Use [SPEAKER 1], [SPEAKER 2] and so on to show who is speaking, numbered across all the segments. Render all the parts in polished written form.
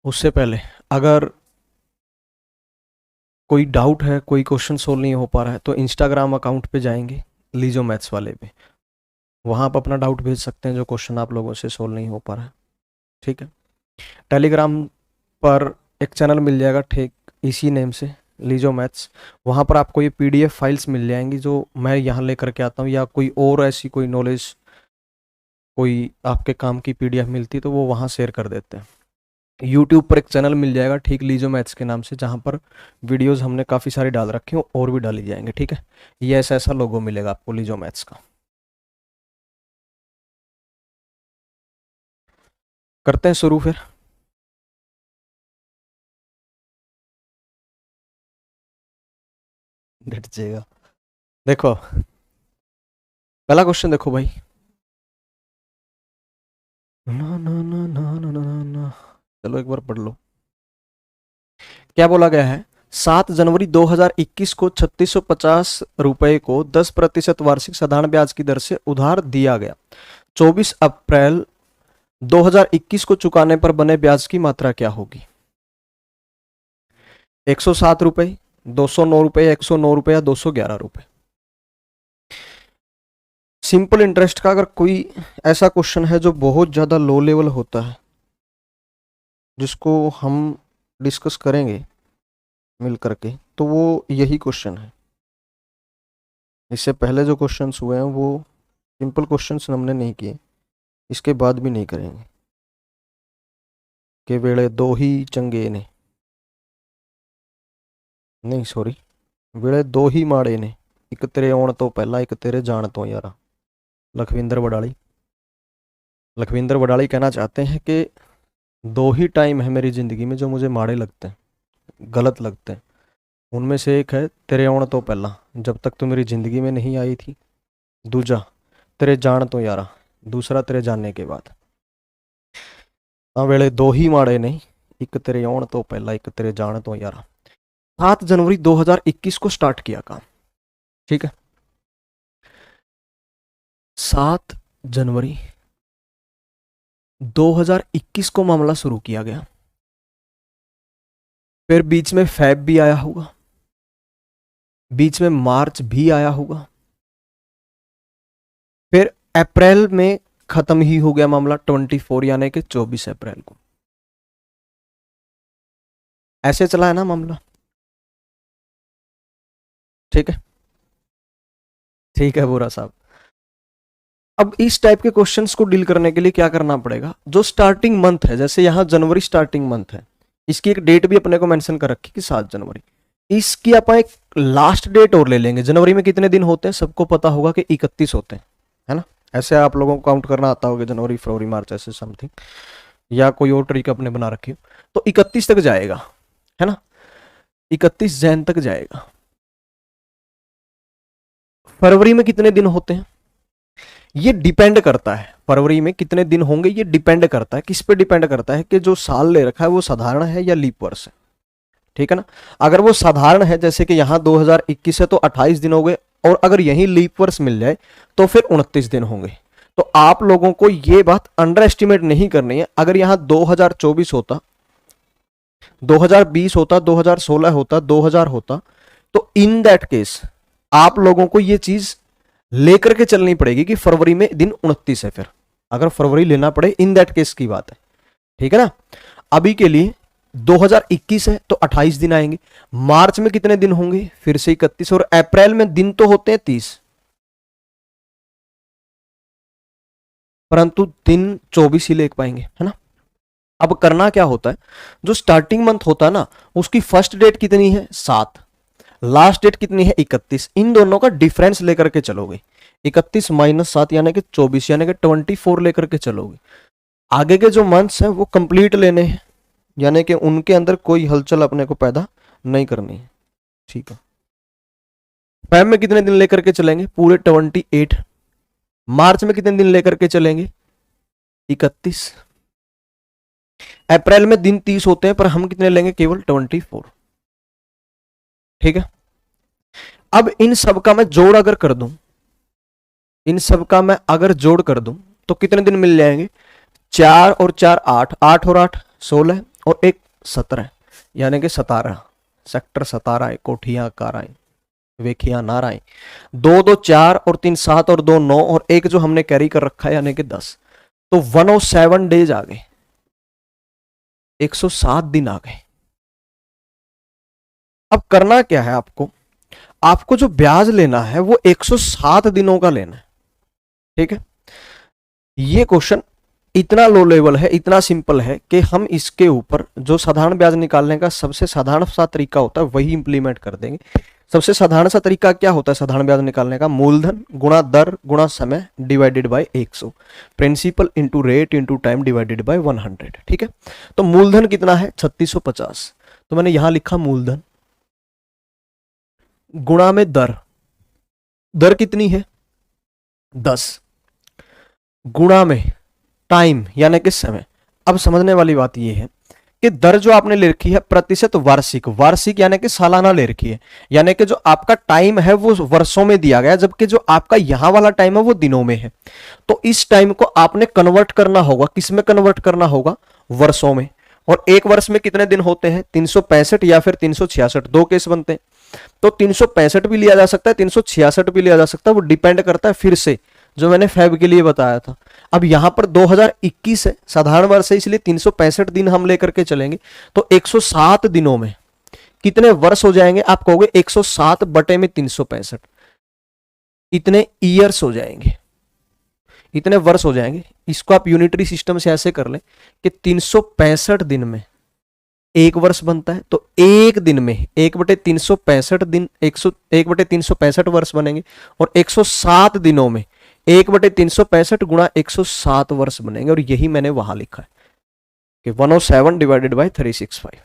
[SPEAKER 1] उससे पहले अगर कोई डाउट है, कोई क्वेश्चन सोल्व नहीं हो पा रहा है, तो इंस्टाग्राम अकाउंट पे जाएंगे लीजो मैथ्स वाले पे, वहाँ आप अपना डाउट भेज सकते हैं जो क्वेश्चन आप लोगों से सोल्व नहीं हो पा रहा है। ठीक है। टेलीग्राम पर एक चैनल मिल जाएगा ठीक इसी नेम से, लीजो मैथ्स। वहाँ पर आपको ये पीडीएफ फाइल्स मिल जाएंगी जो मैं यहाँ लेकर के आता हूँ, या कोई और ऐसी कोई नॉलेज, कोई आपके काम की पीडीएफ मिलती तो वो वहाँ शेयर कर देते हैं। यूट्यूब पर एक चैनल मिल जाएगा ठीक लीजो मैथ्स के नाम से, जहाँ पर वीडियोस हमने काफ़ी सारी डाल रखी हैं और भी डाली जाएंगे। ठीक है। ये ऐसा ऐसा लोगो मिलेगा आपको लीजो मैथ्स का। करते हैं शुरू फिर। घट जाएगा। देखो पहला क्वेश्चन देखो भाई। ना ना ना ना ना ना ना ना। चलो एक बार पढ़ लो। क्या बोला गया है? 7 जनवरी 2021 को 3650 रुपए को 10% वार्षिक साधारण ब्याज की दर से उधार दिया गया। 24 अप्रैल 2021 को चुकाने पर बने ब्याज की मात्रा क्या होगी? 107 रुपए, 209 रुपए, 109 रुपए या 211 रुपए? सिंपल इंटरेस्ट का अगर कोई ऐसा क्वेश्चन है जो बहुत ज्यादा लो लेवल होता है, जिसको हम डिस्कस करेंगे मिल करके, तो वो यही क्वेश्चन है। इससे पहले जो क्वेश्चंस हुए हैं वो सिंपल क्वेश्चंस हमने नहीं किए, इसके बाद भी नहीं करेंगे। के वेड़े दो ही चंगे ने, नहीं सॉरी, वेड़े दो ही माड़े ने, एक तेरे आउण तो पहला, एक तेरे जाण तो यारा। लखविंदर वडाली। लखविंदर वडाली कहना चाहते हैं कि दो ही टाइम है मेरी ज़िंदगी में जो मुझे माड़े लगते हैं, गलत लगते हैं। उनमें से एक है तेरे आउण तो पहला, जब तक तू मेरी ज़िंदगी में नहीं आई थी। दूजा तेरे जाण तो यारा, दूसरा तेरे जानने के बाद। हाँ वेले दो ही माड़े नहीं, एक तेरे आउण तो पहला, एक तेरे जाण तो यारा। 7 जनवरी 2021 को स्टार्ट किया काम। ठीक है। 7 जनवरी 2021 को मामला शुरू किया गया। फिर बीच में फेब भी आया होगा, बीच में मार्च भी आया होगा, फिर अप्रैल में खत्म ही हो गया मामला 24 यानी कि 24 अप्रैल को। ऐसे चला है ना मामला? ठीक है। ठीक है बोरा साहब। अब इस टाइप के क्वेश्चंस को डील करने के लिए क्या करना पड़ेगा? जो स्टार्टिंग मंथ है, जैसे यहां जनवरी स्टार्टिंग मंथ है, इसकी एक डेट भी अपने को मेंशन कर रखी कि 7 जनवरी। इसकी आप एक लास्ट डेट और ले लेंगे। जनवरी में कितने दिन होते हैं सबको पता होगा कि 31 होते हैं, है ना? ऐसे आप लोगों को काउंट करना आता होगा, जनवरी फरवरी मार्च ऐसे समथिंग, या कोई और तरीका अपने बना रखी हो, तो 31 तक जाएगा, है ना? 31 जैन तक जाएगा। फरवरी में कितने दिन होते हैं ये डिपेंड करता है। फरवरी में कितने दिन होंगे ये डिपेंड करता है, किस पे डिपेंड करता है कि जो साल ले रखा है वो साधारण है या लीप वर्ष है। ठीक है ना? अगर वो साधारण है, जैसे कि यहां 2021 है तो 28 दिन हो गए, और अगर यही लीप वर्ष मिल जाए तो फिर 29 दिन होंगे। तो आप लोगों को ये बात अंडर एस्टिमेट नहीं करनी है। अगर यहां 2024 होता, 2020 होता, 2016 होता, 2000 होता, तो इन दैट केस आप लोगों को ये चीज लेकर के चलनी पड़ेगी कि फरवरी में दिन 29 है। फिर अगर फरवरी लेना पड़े, इन दैट केस की बात है। ठीक है ना? अभी के लिए 2021 है तो 28 दिन आएंगे। मार्च में कितने दिन होंगे? फिर से 31, और अप्रैल में दिन तो होते हैं 30, परंतु दिन 24 ही ले पाएंगे, है ना? अब करना क्या होता है, जो स्टार्टिंग मंथ होता है ना, उसकी फर्स्ट डेट कितनी है? 7, लास्ट डेट कितनी है? 31। इन दोनों का डिफरेंस लेकर के चलोगे। 31 माइनस 7 यानी कि 24 यानी कि 24 लेकर के चलोगे। आगे के जो मंथ्स हैं वो कंप्लीट लेने हैं, यानी कि उनके अंदर कोई हलचल अपने को पैदा नहीं करनी है। ठीक है। फेब में कितने दिन लेकर के चलेंगे? पूरे 28। मार्च में कितने दिन लेकर के चलेंगे? 31। अप्रैल में दिन 30 होते हैं, पर हम कितने लेंगे? केवल 24। ठीक है। अब इन सब का मैं जोड़ अगर कर दूं, इन सब का मैं अगर जोड़ कर दूं तो कितने दिन मिल जाएंगे? 4 और 4 8, 8 और 8 16, और एक 17 यानी कि 17 सेक्टर 17 कोठियां काराएं वेखिया नाराएं। 2 2 4 और 3 7 और 2 9 और एक जो हमने कैरी कर रखा है यानी कि 10, तो 107 डेज आ गए, 107 दिन आ गए। अब करना क्या है आपको, आपको जो ब्याज लेना है वो 107 दिनों का लेना है, ठीक है। ये क्वेश्चन इतना लो लेवल है, इतना सिंपल है कि हम इसके ऊपर जो साधारण ब्याज निकालने का सबसे साधारण सा तरीका होता है वही इंप्लीमेंट कर देंगे। सबसे साधारण सा तरीका क्या होता है साधारण ब्याज निकालने का, मूलधन गुणा दर गुणा समय divided by 100, principal into rate into time divided by 100, ठीक है। तो मूलधन कितना है 3650, तो मैंने यहां लिखा मूलधन गुणा में दर, दर कितनी है 10, गुणा में टाइम यानी कि समय। अब समझने वाली बात यह है कि दर जो आपने ले रखी है प्रतिशत वार्षिक, वार्षिक यानी कि सालाना ले रखी है, यानी कि जो आपका टाइम है वो वर्षों में दिया गया, जबकि जो आपका यहां वाला टाइम है वो दिनों में है। तो इस टाइम को आपने कन्वर्ट करना होगा, किसमें कन्वर्ट करना होगा, वर्षों में। और एक वर्ष में कितने दिन होते हैं 365 या फिर 366, दो केस बनते हैं। तो 365 भी लिया जा सकता है, 366 भी लिया जा सकता है, वो डिपेंड करता है फिर से जो मैंने फैब के लिए बताया था। अब यहां पर 2021 है, साधारण वर्ष है, इसलिए 365 दिन हम लेकर के चलेंगे। तो 107 दिनों में कितने वर्ष हो जाएंगे, आप कहोगे 107 बटे में 365, इतने ईयर्स हो जाएंगे, इतने वर्ष हो जाएंगे। इसको आप यूनिटरी सिस्टम से ऐसे कर लें कि 365 दिन में एक वर्ष बनता है, तो एक दिन में 1/365 दिन 1/365 वर्ष बनेंगे, और 107 दिनों में 1/365 गुणा 107 वर्ष बनेंगे। और यही मैंने वहां लिखा है कि 107 डिवाइडेड बाय 365,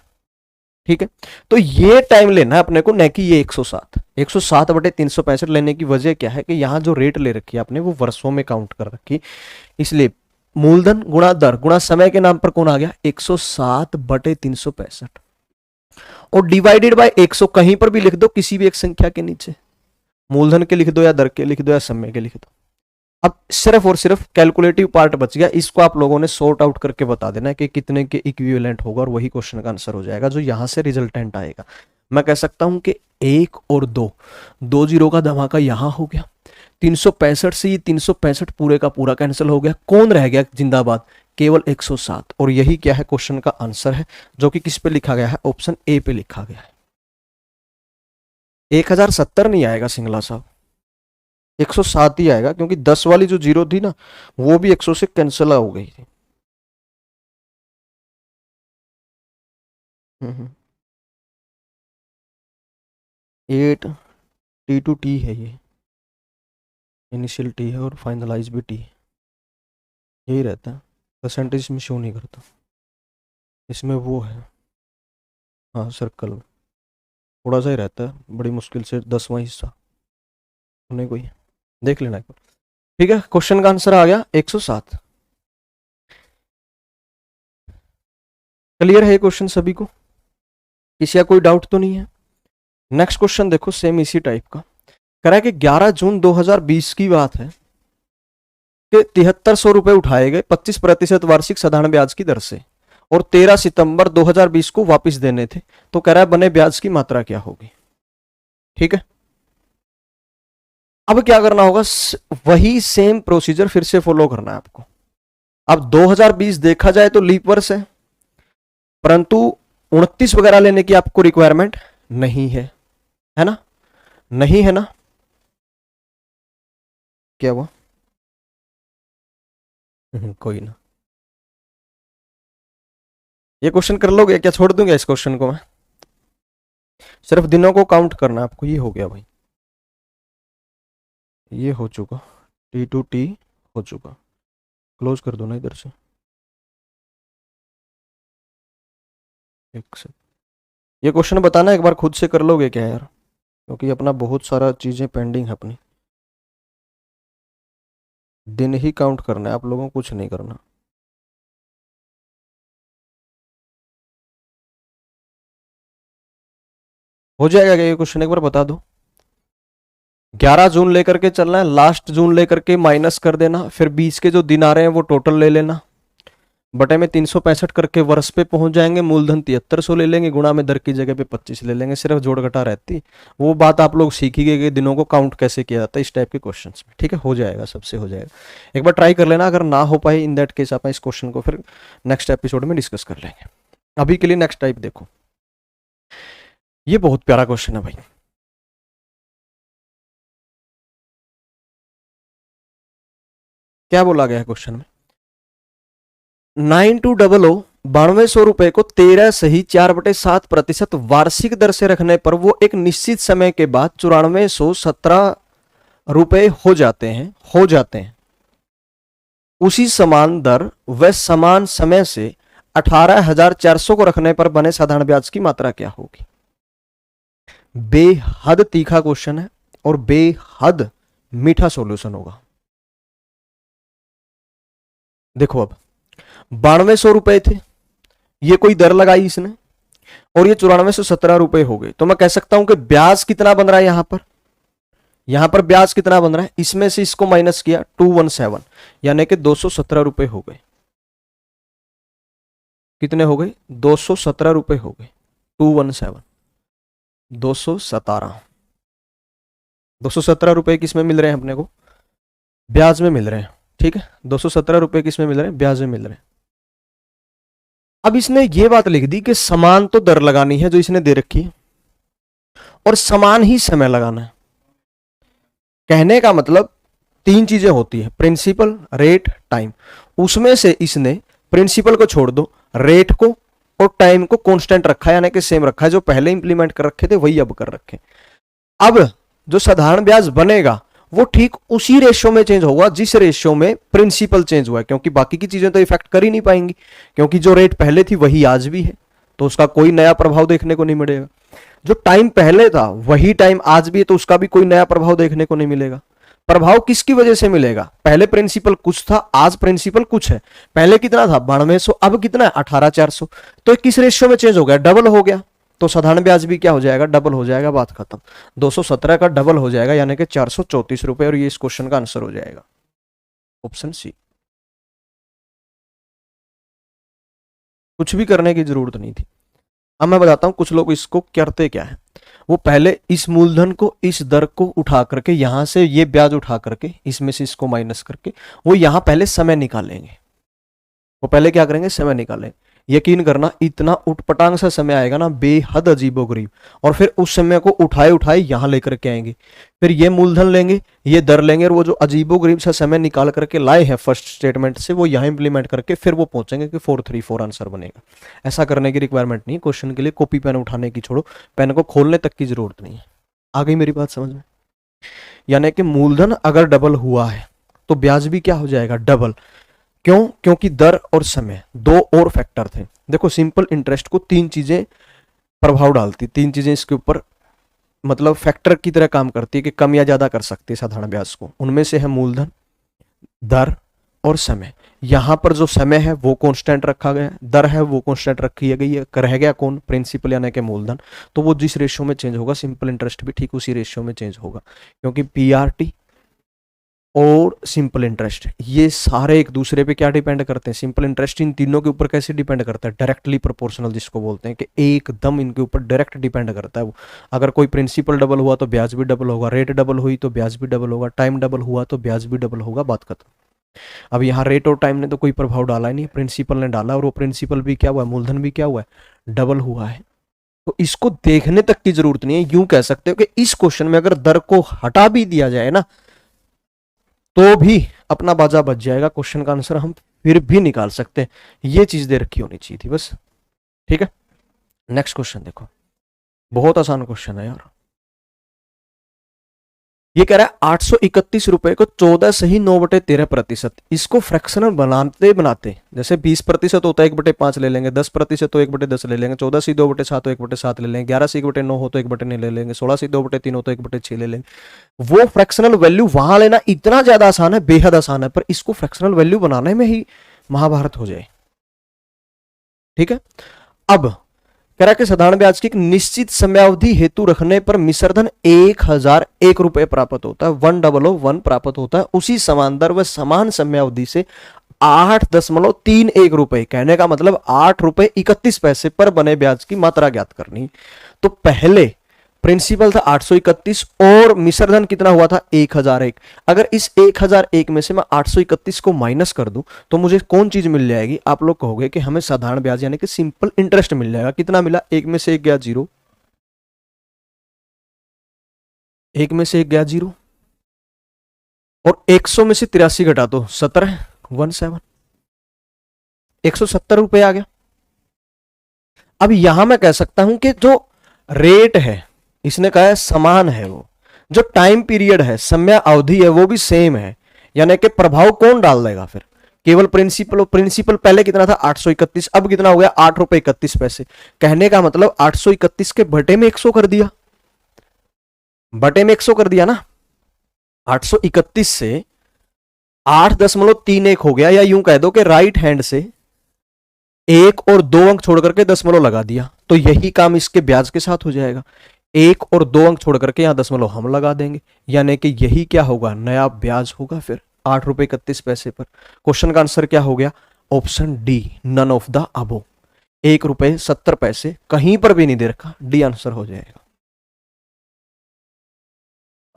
[SPEAKER 1] ठीक है। तो ये टाइम लेना है अपने को, न कि ये 107 बटे 365 लेने की वजह क्या है कि यहां जो रेट ले रखी है आपने वो वर्षों में काउंट कर रखी, इसलिए मूलधन गुणा दर गुणा समय के नाम पर कौन आ गया 107 बटे 365, और डिवाइडेड बाय 100 कहीं पर भी लिख दो, किसी भी एक संख्या के नीचे, मूलधन के लिख दो या दर के लिख दो या समय के लिख दो। अब सिर्फ और सिर्फ कैलकुलेटिव पार्ट बच गया, इसको आप लोगों ने सॉर्ट आउट करके बता देना है कि कितने के इक्विवेलेंट होगा, और वही क्वेश्चन का आंसर हो जाएगा जो यहां से रिजल्टेंट आएगा। मैं कह सकता हूं कि 1 और 2, 2 जीरो का धमाका यहां हो गया, 365 से ये 365 पूरे का पूरा कैंसिल हो गया, कौन रह गया जिंदाबाद, केवल 107। और यही क्या है क्वेश्चन का आंसर है, जो कि किस पे लिखा गया है, ऑप्शन ए पे लिखा गया है। 1070 नहीं आएगा सिंगला साहब, 107 ही आएगा, क्योंकि 10 वाली जो जीरो थी ना वो भी 100 से कैंसिल हो गई थी। 8 टी टू टी है, ये इनिशियल टी है और फाइनलाइज भी टी, यही रहता है, परसेंटेज में शो नहीं करता, इसमें वो है, हाँ सर्कल में थोड़ा सा ही रहता है, बड़ी मुश्किल से 10वां हिस्सा होने को ही, देख लेना एक बार, ठीक है। क्वेश्चन का आंसर आ गया 107। क्लियर है क्वेश्चन सभी को, किसी का कोई डाउट तो नहीं है। नेक्स्ट क्वेश्चन देखो सेम इसी टाइप का, कह रहा है कि 11 जून 2020 की बात है कि 7300 रुपए उठाए गए 25% वार्षिक साधारण ब्याज की दर से, और 13 सितंबर 2020 को वापस देने थे, तो कह रहा है बने ब्याज की मात्रा क्या होगी, ठीक है। अब क्या करना होगा, वही सेम प्रोसीजर फिर से फॉलो करना है आपको। अब 2020 देखा जाए तो लीप वर्ष है, परंतु 29 वगैरह लेने की आपको रिक्वायरमेंट नहीं है ना, नहीं है ना, क्या हुआ कोई ना, ये क्वेश्चन कर लोगे क्या, छोड़ दूंगा इस क्वेश्चन को मैं, सिर्फ दिनों को काउंट करना आपको। ये हो गया भाई, ये हो चुका, टी टू टी हो चुका, क्लोज कर दो ना इधर से, एक से। ये क्वेश्चन बताना एक बार खुद से कर लोगे क्या यार, क्योंकि अपना बहुत सारा चीजें पेंडिंग है अपनी, दिन ही काउंट करना है आप लोगों को, कुछ नहीं करना। हो जाएगा क्या ये क्वेश्चन, एक बार बता दो। 11 जून लेकर के चलना है, लास्ट जून लेकर के माइनस कर देना, फिर 20 के जो दिन आ रहे हैं वो टोटल ले लेना, बटे में 365 करके वर्ष पे पहुंच जाएंगे, मूलधन 7300 ले लेंगे, गुणा में दर की जगह पे 25 ले लेंगे, सिर्फ जोड़ घटा रहती। वो बात आप लोग सीखिए कि दिनों को काउंट कैसे किया जाता है इस टाइप के क्वेश्चंस में। ठीक है, हो जाएगा, सबसे हो जाएगा। एक बार ट्राई कर लेना, अगर ना हो पाए इन दैट केस आप इस क्वेश्चन को फिर नेक्स्ट एपिसोड में डिस्कस कर लेंगे। अभी के लिए नेक्स्ट टाइप देखो, ये बहुत प्यारा क्वेश्चन है भाई। क्या बोला गया है क्वेश्चन में? 9200 9200 रुपए को 13 सही 4/7% वार्षिक दर से रखने पर वो एक निश्चित समय के बाद 9417 रुपए हो जाते हैं। उसी समान दर व समान समय से 18,400 को रखने पर बने साधारण ब्याज की मात्रा क्या होगी? बेहद तीखा क्वेश्चन है और बेहद मीठा सॉल्यूशन होगा। देखो, अब 9200 रुपए थे, ये कोई दर लगाई इसने, और ये 9417 रुपए हो गए। तो मैं कह सकता हूं कि ब्याज कितना बन रहा है यहां पर ब्याज कितना बन रहा है? इसमें से इसको माइनस किया 217, यानी कि 217 रुपए हो गए। कितने हो गए? 217 रुपए हो गए। 217 217 रुपए किसमें मिल रहे हैं अपने को? ब्याज में मिल रहे हैं। ठीक है, 217 रुपए किसमें मिल रहे हैं? ब्याज में मिल रहे हैं। अब इसने ये बात लिख दी कि समान तो दर लगानी है जो इसने दे रखी है, और समान ही समय लगाना है। कहने का मतलब 3 चीजें होती है, प्रिंसिपल, रेट, टाइम। उसमें से इसने प्रिंसिपल को छोड़ दो, रेट को और टाइम को कांस्टेंट रखा है, यानी कि सेम रखा है। जो पहले इंप्लीमेंट कर रखे थे वही अब कर रखे। अब जो साधारण ब्याज बनेगा वो ठीक उसी रेशियो में चेंज होगा जिस रेशियो में प्रिंसिपल चेंज हुआ है, क्योंकि बाकी की चीजें तो इफेक्ट कर ही नहीं पाएंगी, क्योंकि जो रेट पहले थी वही आज भी है, तो उसका कोई नया प्रभाव देखने को नहीं मिलेगा। जो टाइम पहले था वही टाइम आज भी है, तो उसका भी कोई नया प्रभाव देखने को नहीं मिलेगा। प्रभाव किसकी वजह से मिलेगा? पहले प्रिंसिपल कुछ था, आज प्रिंसिपल कुछ है। पहले कितना था? 9200, अब कितना है? 18,400। तो किस रेशियो में चेंज हो गया? डबल हो गया। तो साधारण ब्याज भी क्या हो जाएगा? डबल हो जाएगा, बात खत्म। 217 का डबल हो जाएगा, यानी कि 434 रुपए, और ये इस क्वेश्चन का आंसर हो जाएगा, ऑप्शन सी। कुछ भी करने की जरूरत नहीं थी। अब मैं बताता हूं कुछ लोग इसको करते क्या है, वो पहले इस मूलधन को, इस दर को उठा करके, यहां से ये ब्याज उठा करके, इसमें से इसको माइनस करके, वो यहां पहले समय निकालेंगे। वो पहले क्या करेंगे? समय निकालेंगे। यकीन करना, इतना उटपटांग सा समय आएगा ना, बेहद अजीबोगरीब। और फिर उस समय को उठाए उठाए यहां लेकर के आएंगे, फिर ये मूलधन लेंगे, ये दर लेंगे, और वो जो अजीबोगरीब सा समय निकाल करके लाए हैं फर्स्ट स्टेटमेंट से, वो यहां इंप्लीमेंट करके फिर वो पहुंचेंगे कि 434 आंसर बनेगा। ऐसा करने की रिक्वायरमेंट नहीं है क्वेश्चन के लिए। कॉपी पेन उठाने की छोड़ो, पेन को खोलने तक की जरूरत नहीं है। आ गई मेरी बात समझ में? यानी कि मूलधन अगर डबल हुआ है तो ब्याज भी क्या हो जाएगा? डबल। क्यों? क्योंकि दर और समय, 2 और फैक्टर थे। देखो, सिंपल इंटरेस्ट को 3 चीजें प्रभाव डालती, 3 चीजें इसके ऊपर मतलब फैक्टर की तरह काम करती है कि कम या ज्यादा कर सकती है साधारण ब्याज को। उनमें से है मूलधन, दर और समय। यहां पर जो समय है वो कांस्टेंट रखा गया है, दर है वो कांस्टेंट रखी गई है, रह गया कौन? प्रिंसिपल यानी कि मूलधन। तो वो जिस रेशियो में चेंज होगा, सिंपल इंटरेस्ट भी ठीक उसी रेशियो में चेंज होगा, क्योंकि पीआरटी और सिंपल इंटरेस्ट ये सारे एक दूसरे पे क्या डिपेंड करते हैं? सिंपल इंटरेस्ट इन तीनों के ऊपर कैसे डिपेंड करता है? डायरेक्टली प्रोपोर्शनल, जिसको बोलते हैं कि एकदम इनके ऊपर डायरेक्ट डिपेंड करता है वो। अगर कोई प्रिंसिपल डबल हुआ तो ब्याज भी डबल होगा, रेट डबल हुई तो ब्याज भी डबल होगा, टाइम डबल हुआ तो ब्याज भी डबल होगा, बात खत्म। अब यहाँ रेट और टाइम ने तो कोई प्रभाव डाला ही नहीं, प्रिंसिपल ने डाला, और वो प्रिंसिपल भी क्या हुआ है? मूलधन भी क्या हुआ है? डबल हुआ है। तो इसको देखने तक की जरूरत नहीं है। यूं कह सकते हो कि इस क्वेश्चन में अगर दर को हटा भी दिया जाए ना तो भी अपना बाजा बच जाएगा, क्वेश्चन का आंसर हम फिर भी निकाल सकते हैं। ये चीज दे रखी होनी चाहिए थी बस। ठीक है, नेक्स्ट क्वेश्चन देखो, बहुत आसान क्वेश्चन है यार। ये कह रहा है 831 रुपए को 14 सही 9/13%। इसको फ्रैक्शनल बनाते बनाते, जैसे 20% होता है 1/5 ले लेंगे, 10% तो 1/10 ले लेंगे, 14 सी 2/7 तो 1/7 ले लेंगे, 11 सी 1/9 हो तो 1/9 ले लेंगे, 16 सी 2/3 हो तो 1/6 ले लेंगे। वो फ्रैक्शनल वैल्यू वहां लेना इतना ज्यादा आसान है, बेहद आसान है, पर इसको फ्रैक्शनल वैल्यू बनाने में ही महाभारत हो जाए। ठीक है, अब कह रहा कि साधारण ब्याज की एक निश्चित समयावधि हेतु रखने पर मिश्रधन 1001 रुपए प्राप्त होता है, 1001 प्राप्त होता है। उसी समान दर व समान समयावधि से 8.31 कहने का मतलब 8 रुपए 31 पैसे पर बने ब्याज की मात्रा ज्ञात करनी। तो पहले प्रिंसिपल था 831 और मिश्रधन कितना हुआ था 1001। अगर इस 1001 में से मैं 831 को माइनस कर दूं तो मुझे कौन चीज मिल जाएगी? आप लोग कहोगे कि हमें साधारण ब्याज यानी कि सिंपल इंटरेस्ट मिल जाएगा। कितना मिला? एक में से एक गया जीरो, एक में से एक गया जीरो, और 100 में से 83 घटा दो 17 17 170 रुपए आ गया। अब यहां मैं कह सकता हूं कि जो रेट है, इसने कहा है समान है, वो जो टाइम पीरियड है, समय अवधि है, वो भी सेम है। यानी कि प्रभाव कौन डाल देगा फिर? केवल प्रिंसिपल। प्रिंसिपल पहले कितना था 831, अब कितना हो गया 8 रुपए 31 पैसे। कहने का मतलब 831 के बटे में 100 कर दिया, बटे में 100 कर दिया ना। 831 से 8.31 हो गया, या यूं कह दो कि राइट हैंड से 1 और 2 अंक छोड़ करके दशमलव लगा दिया, तो यही काम इसके ब्याज के साथ हो जाएगा। 1 और 2 अंक छोड़ करके यहां दशमलव हम लगा देंगे, यानी कि यही क्या होगा? नया ब्याज होगा फिर 8 रुपए 31 पैसे पर। क्वेश्चन का आंसर क्या हो गया? Option D, none of the above. 1 रुपए 70 पैसे कहीं पर भी नहीं दे रखा, डी आंसर हो जाएगा।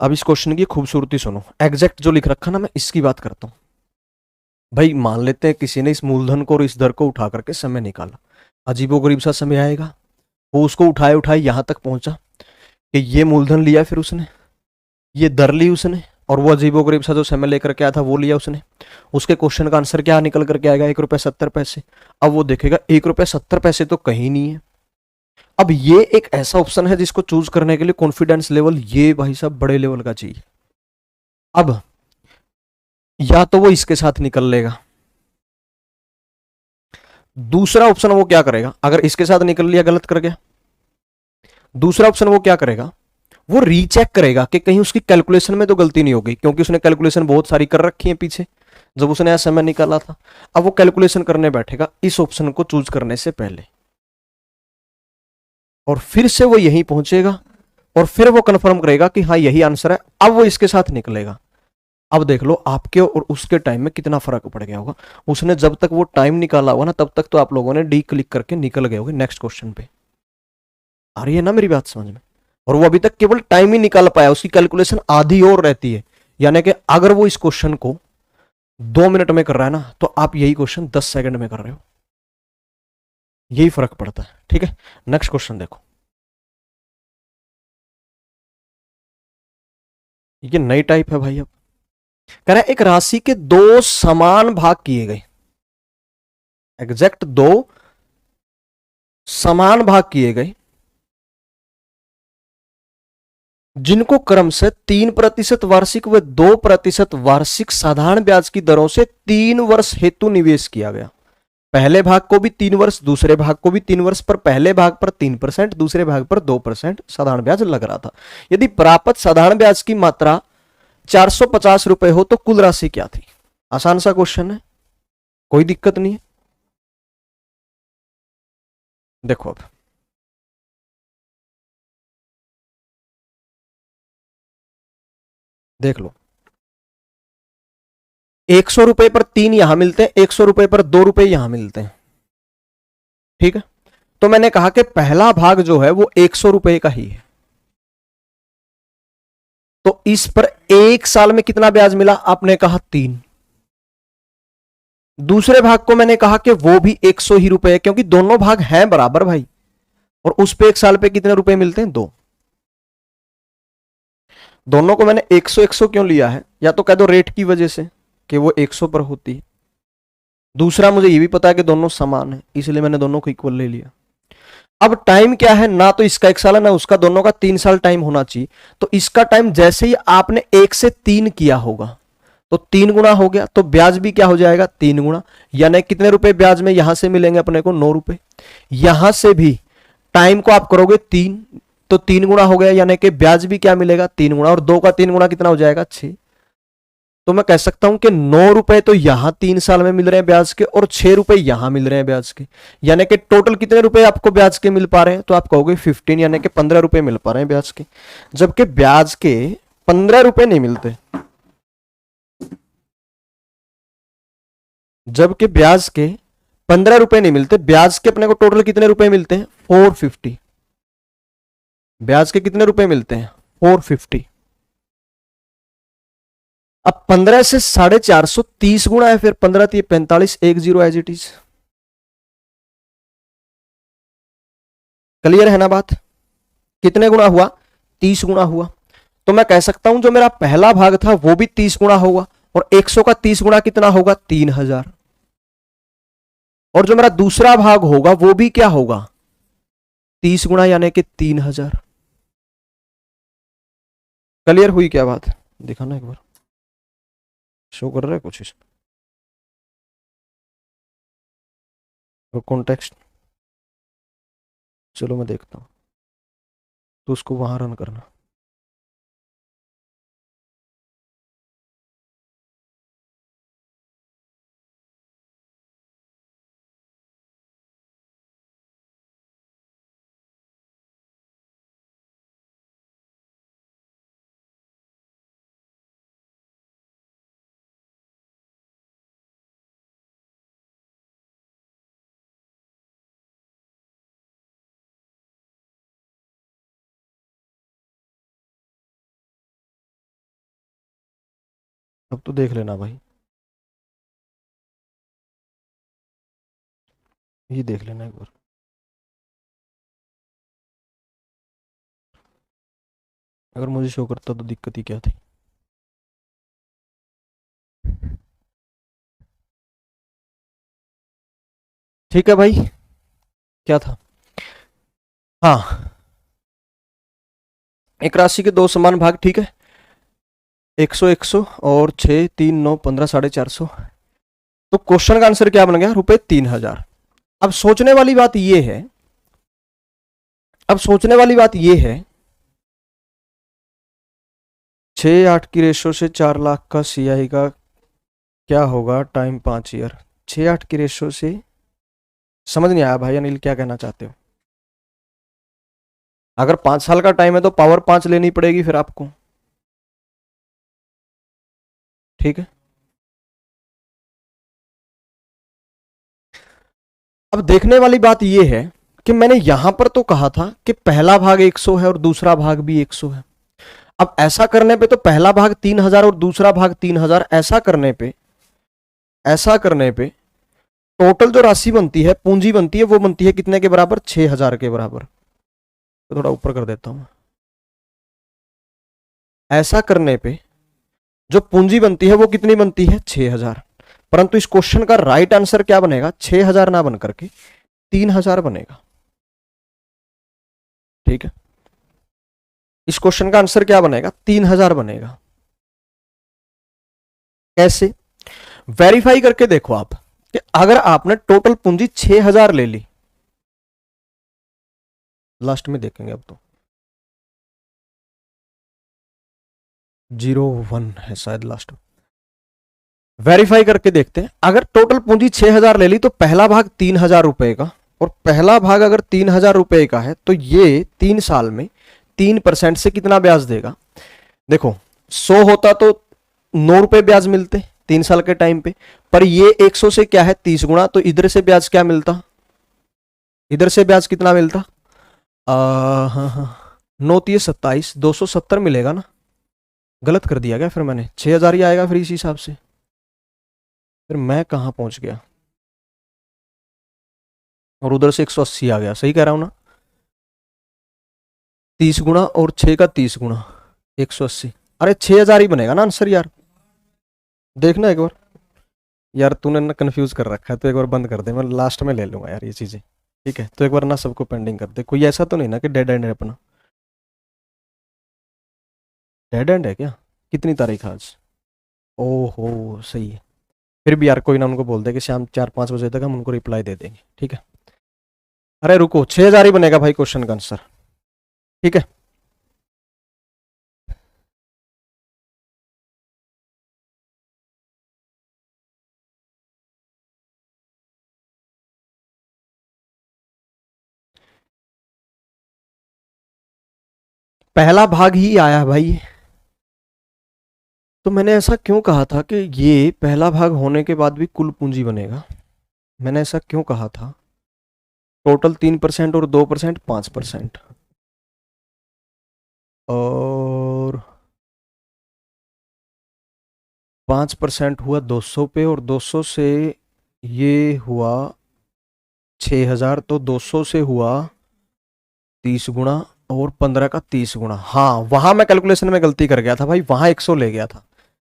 [SPEAKER 1] अब इस क्वेश्चन की खूबसूरती सुनो, एग्जैक्ट जो लिख रखा ना, मैं इसकी बात करता हूं। भाई मान लेते हैं किसी ने इस मूलधन को और इस दर को उठा करके समय निकाला, अजीबोगरीब सा समय आएगा। वो उसको उठाए उठाए यहां तक पहुंचा कि ये मूलधन लिया, फिर उसने ये दर ली उसने, और वो अजीबोगरीब सा जो समय लेकर के आया था वो लिया उसने। उसके क्वेश्चन का आंसर क्या निकल करके आएगा? 1 रुपए 70 पैसे। अब वो देखेगा 1 रुपए 70 पैसे तो कहीं नहीं है। अब ये एक ऐसा ऑप्शन है जिसको चूज करने के लिए कॉन्फिडेंस लेवल ये भाई साहब बड़े लेवल का चाहिए। अब या तो वो इसके साथ निकल लेगा, दूसरा ऑप्शन वो क्या करेगा? अगर इसके साथ निकल लिया गलत कर गया, दूसरा ऑप्शन वो क्या करेगा? वो रीचेक करेगा कि कहीं उसकी कैलकुलेशन में तो गलती नहीं हो गई, क्योंकि उसने कैलकुलेशन बहुत सारी कर रखी है पीछे जब उसने ऐसा समय निकाला था। अब वो कैलकुलेशन करने बैठेगा इस ऑप्शन को चूज करने से पहले, और फिर से वो यहीं पहुंचेगा और फिर वो कंफर्म करेगा कि हाँ यही आंसर है। अब वो इसके साथ निकलेगा। अब देख लो आपके और उसके टाइम में कितना फर्क पड़ गया होगा। उसने जब तक वो टाइम निकाला होगा ना, तब तक तो आप लोगों ने डी क्लिक करके निकल गए होगे नेक्स्ट क्वेश्चन पे। आ रही है ना मेरी बात समझ में? और वो अभी तक केवल टाइम ही निकाल पाया, उसकी कैलकुलेशन आधी और रहती है। यानी कि अगर वो इस क्वेश्चन को 2 मिनट में कर रहा है ना, तो आप यही क्वेश्चन 10 सेकंड में कर रहे हो। यही फर्क पड़ता है। ठीक है, नेक्स्ट क्वेश्चन देखो। ये नई टाइप है भाई। अब कह रहा है एक राशि के 2 समान भाग किए गए, एग्जैक्ट 2 समान भाग किए गए, जिनको क्रम से 3% वार्षिक व 2% वार्षिक साधारण ब्याज की दरों से 3 वर्ष हेतु निवेश किया गया। पहले भाग को भी 3 वर्ष, दूसरे भाग को भी 3 वर्ष, पर पहले भाग पर 3%, दूसरे भाग पर 2% साधारण ब्याज लग रहा था। यदि प्राप्त साधारण ब्याज की मात्रा 450 रुपए हो तो कुल राशि क्या थी? आसान सा क्वेश्चन है, कोई दिक्कत नहीं है। देखो अब देख लो, 100 रुपए पर 3 यहां मिलते हैं, 100 रुपए पर 2 रुपए यहां मिलते हैं। ठीक है, तो मैंने कहा कि पहला भाग जो है वो 100 रुपए का ही है, तो इस पर 1 साल में कितना ब्याज मिला? आपने कहा 3। दूसरे भाग को मैंने कहा कि वो भी 100 ही रुपए है, क्योंकि दोनों भाग हैं बराबर भाई, और उस पे 1 साल पे कितने रुपए मिलते हैं? 2। दोनों को मैंने 100 100 क्यों लिया है? या तो कह दो रेट की वजह से कि वो 100 पर होती है, दूसरा मुझे ये भी पता है कि दोनों समान है, इसलिए मैंने दोनों को इक्वल ले लिया। अब टाइम क्या है? ना तो इसका 1 साल है ना उसका, दोनों का 3 साल टाइम होना चाहिए। तो इसका टाइम जैसे ही आपने 1 से 3 किया होगा तो 3 गुना हो गया, तो ब्याज भी क्या हो जाएगा? 3 गुना। यानी कितने रुपए ब्याज में यहां से मिलेंगे अपने को? 9 रुपए। यहां से भी टाइम को आप करोगे 3, तो 3 गुना हो गया, यानी कि ब्याज भी क्या मिलेगा? 3 गुना, और 2 का 3 गुना कितना हो जाएगा? 6। तो मैं कह सकता हूं कि 9 रुपए तो यहां 3 साल में मिल रहे हैं ब्याज के, और 6 रुपए यहां मिल रहे हैं ब्याज के, यानी कि टोटल कितने रुपए आपको ब्याज के मिल पा रहे हैं? तो आप कहोगे 15, यानी कि 15 रुपए मिल पा रहे हैं ब्याज के, जबकि ब्याज के 15 रुपए नहीं मिलते। जबकि ब्याज के 15 रुपए नहीं मिलते, ब्याज के अपने को टोटल कितने रुपए मिलते हैं? 450। ब्याज के कितने रुपए मिलते हैं? 450। अब 15 से 450 30 गुना है, फिर 15 3 45, 10 एज इट इज। क्लियर है ना बात? कितने गुना हुआ? 30 गुना हुआ। तो मैं कह सकता हूं जो मेरा पहला भाग था वो भी 30 गुना होगा, और 100 का 30 गुना कितना होगा? 3000। और जो मेरा दूसरा भाग होगा वो भी क्या होगा? 30 गुना यानी कि 3000। क्लियर हुई क्या बात? दिखाना एक बार, शो कर रहा है कुछ इसमें? और कॉन्टेक्स्ट, चलो मैं देखता हूं, तो उसको वहां रन करना। अब तो देख लेना भाई, ये देख लेना एक बार। अगर मुझे शो करता तो दिक्कत ही क्या थी? ठीक है भाई, क्या था? हाँ, एक राशि के दो समान भाग, ठीक है, 100 100 और 6 3 9 15 450। तो क्वेश्चन का आंसर क्या बन गया? रुपए 3000। अब सोचने वाली बात यह है, अब सोचने वाली बात यह है, 6 8 की रेशो से 4 लाख का सीआई का क्या होगा टाइम 5 ईयर? 6 8 की रेशो से, समझ नहीं आया भाई अनिल, क्या कहना चाहते हो? अगर 5 साल का टाइम है तो पावर 5 लेनी पड़ेगी फिर आपको, ठीक है। अब देखने वाली बात यह है कि मैंने यहां पर तो कहा था कि पहला भाग 100 है और दूसरा भाग भी 100 है। अब ऐसा करने पे तो पहला भाग 3000 और दूसरा भाग 3000, ऐसा करने पे टोटल जो राशि बनती है, पूंजी बनती है, वो बनती है कितने के बराबर? 6000 के बराबर। तो थोड़ा ऊपर कर देता हूं। ऐसा करने पे जो पूंजी बनती है वो कितनी बनती है? 6000। परंतु इस क्वेश्चन का राइट आंसर क्या बनेगा? 6000 ना बन करके 3000 बनेगा, ठीक है। इस क्वेश्चन का आंसर क्या बनेगा? 3000 बनेगा। कैसे? वेरीफाई करके देखो आप, कि अगर आपने टोटल पूंजी 6000 ले ली, लास्ट में देखेंगे अब तो 01 है शायद लास्ट में। वेरीफाई करके देखते हैं, अगर टोटल पूंजी 6000 ले ली तो पहला भाग 3000 रुपए का, और पहला भाग अगर 3000 रुपए का है तो ये 3 साल में 3% से कितना ब्याज देगा? देखो, 100 होता तो 9 रुपए ब्याज मिलते 3 साल के टाइम पे, पर ये 100 से क्या है? 30 गुना, तो इधर से ब्याज क्या मिलता? इधर से ब्याज कितना मिलता? हाँ हाँ, 9 3 27, 270 मिलेगा ना? गलत कर दिया क्या फिर मैंने? 6000 ही आएगा फिर इस हिसाब से। फिर मैं कहाँ पहुंच गया, और उधर से 180 आ गया, सही कह रहा हूं ना? 30 गुना और 6 का 30 गुना, 180। अरे 6000 ही बनेगा ना आंसर यार, देखना एक बार। यार तूने ना कंफ्यूज कर रखा है, तो एक बार बंद कर दे, मैं लास्ट में ले लूंगा यार ये चीजें, ठीक है। तो एक बार ना सबको पेंडिंग कर दे, कोई ऐसा तो नहीं ना कि डेड एंड है अपना? डेड एंड है क्या? कितनी तारीख है आज? ओहो सही है। फिर भी यार कोई ना, उनको बोल दे कि शाम 4 5 बजे तक हम उनको रिप्लाई दे देंगे, ठीक है। अरे रुको, 6000 ही बनेगा भाई क्वेश्चन का आंसर, ठीक है। पहला भाग ही आया भाई, तो मैंने ऐसा क्यों कहा था कि ये पहला भाग होने के बाद भी कुल पूंजी बनेगा? मैंने ऐसा क्यों कहा था? टोटल 3% और 2% 5%, और 5% हुआ 200 पे, और 200 से ये हुआ 6000, तो 200 से हुआ 30 गुना, और 15 का 30 गुना। हाँ, वहां मैं कैलकुलेशन में गलती कर गया था भाई, वहां 100 ले गया था।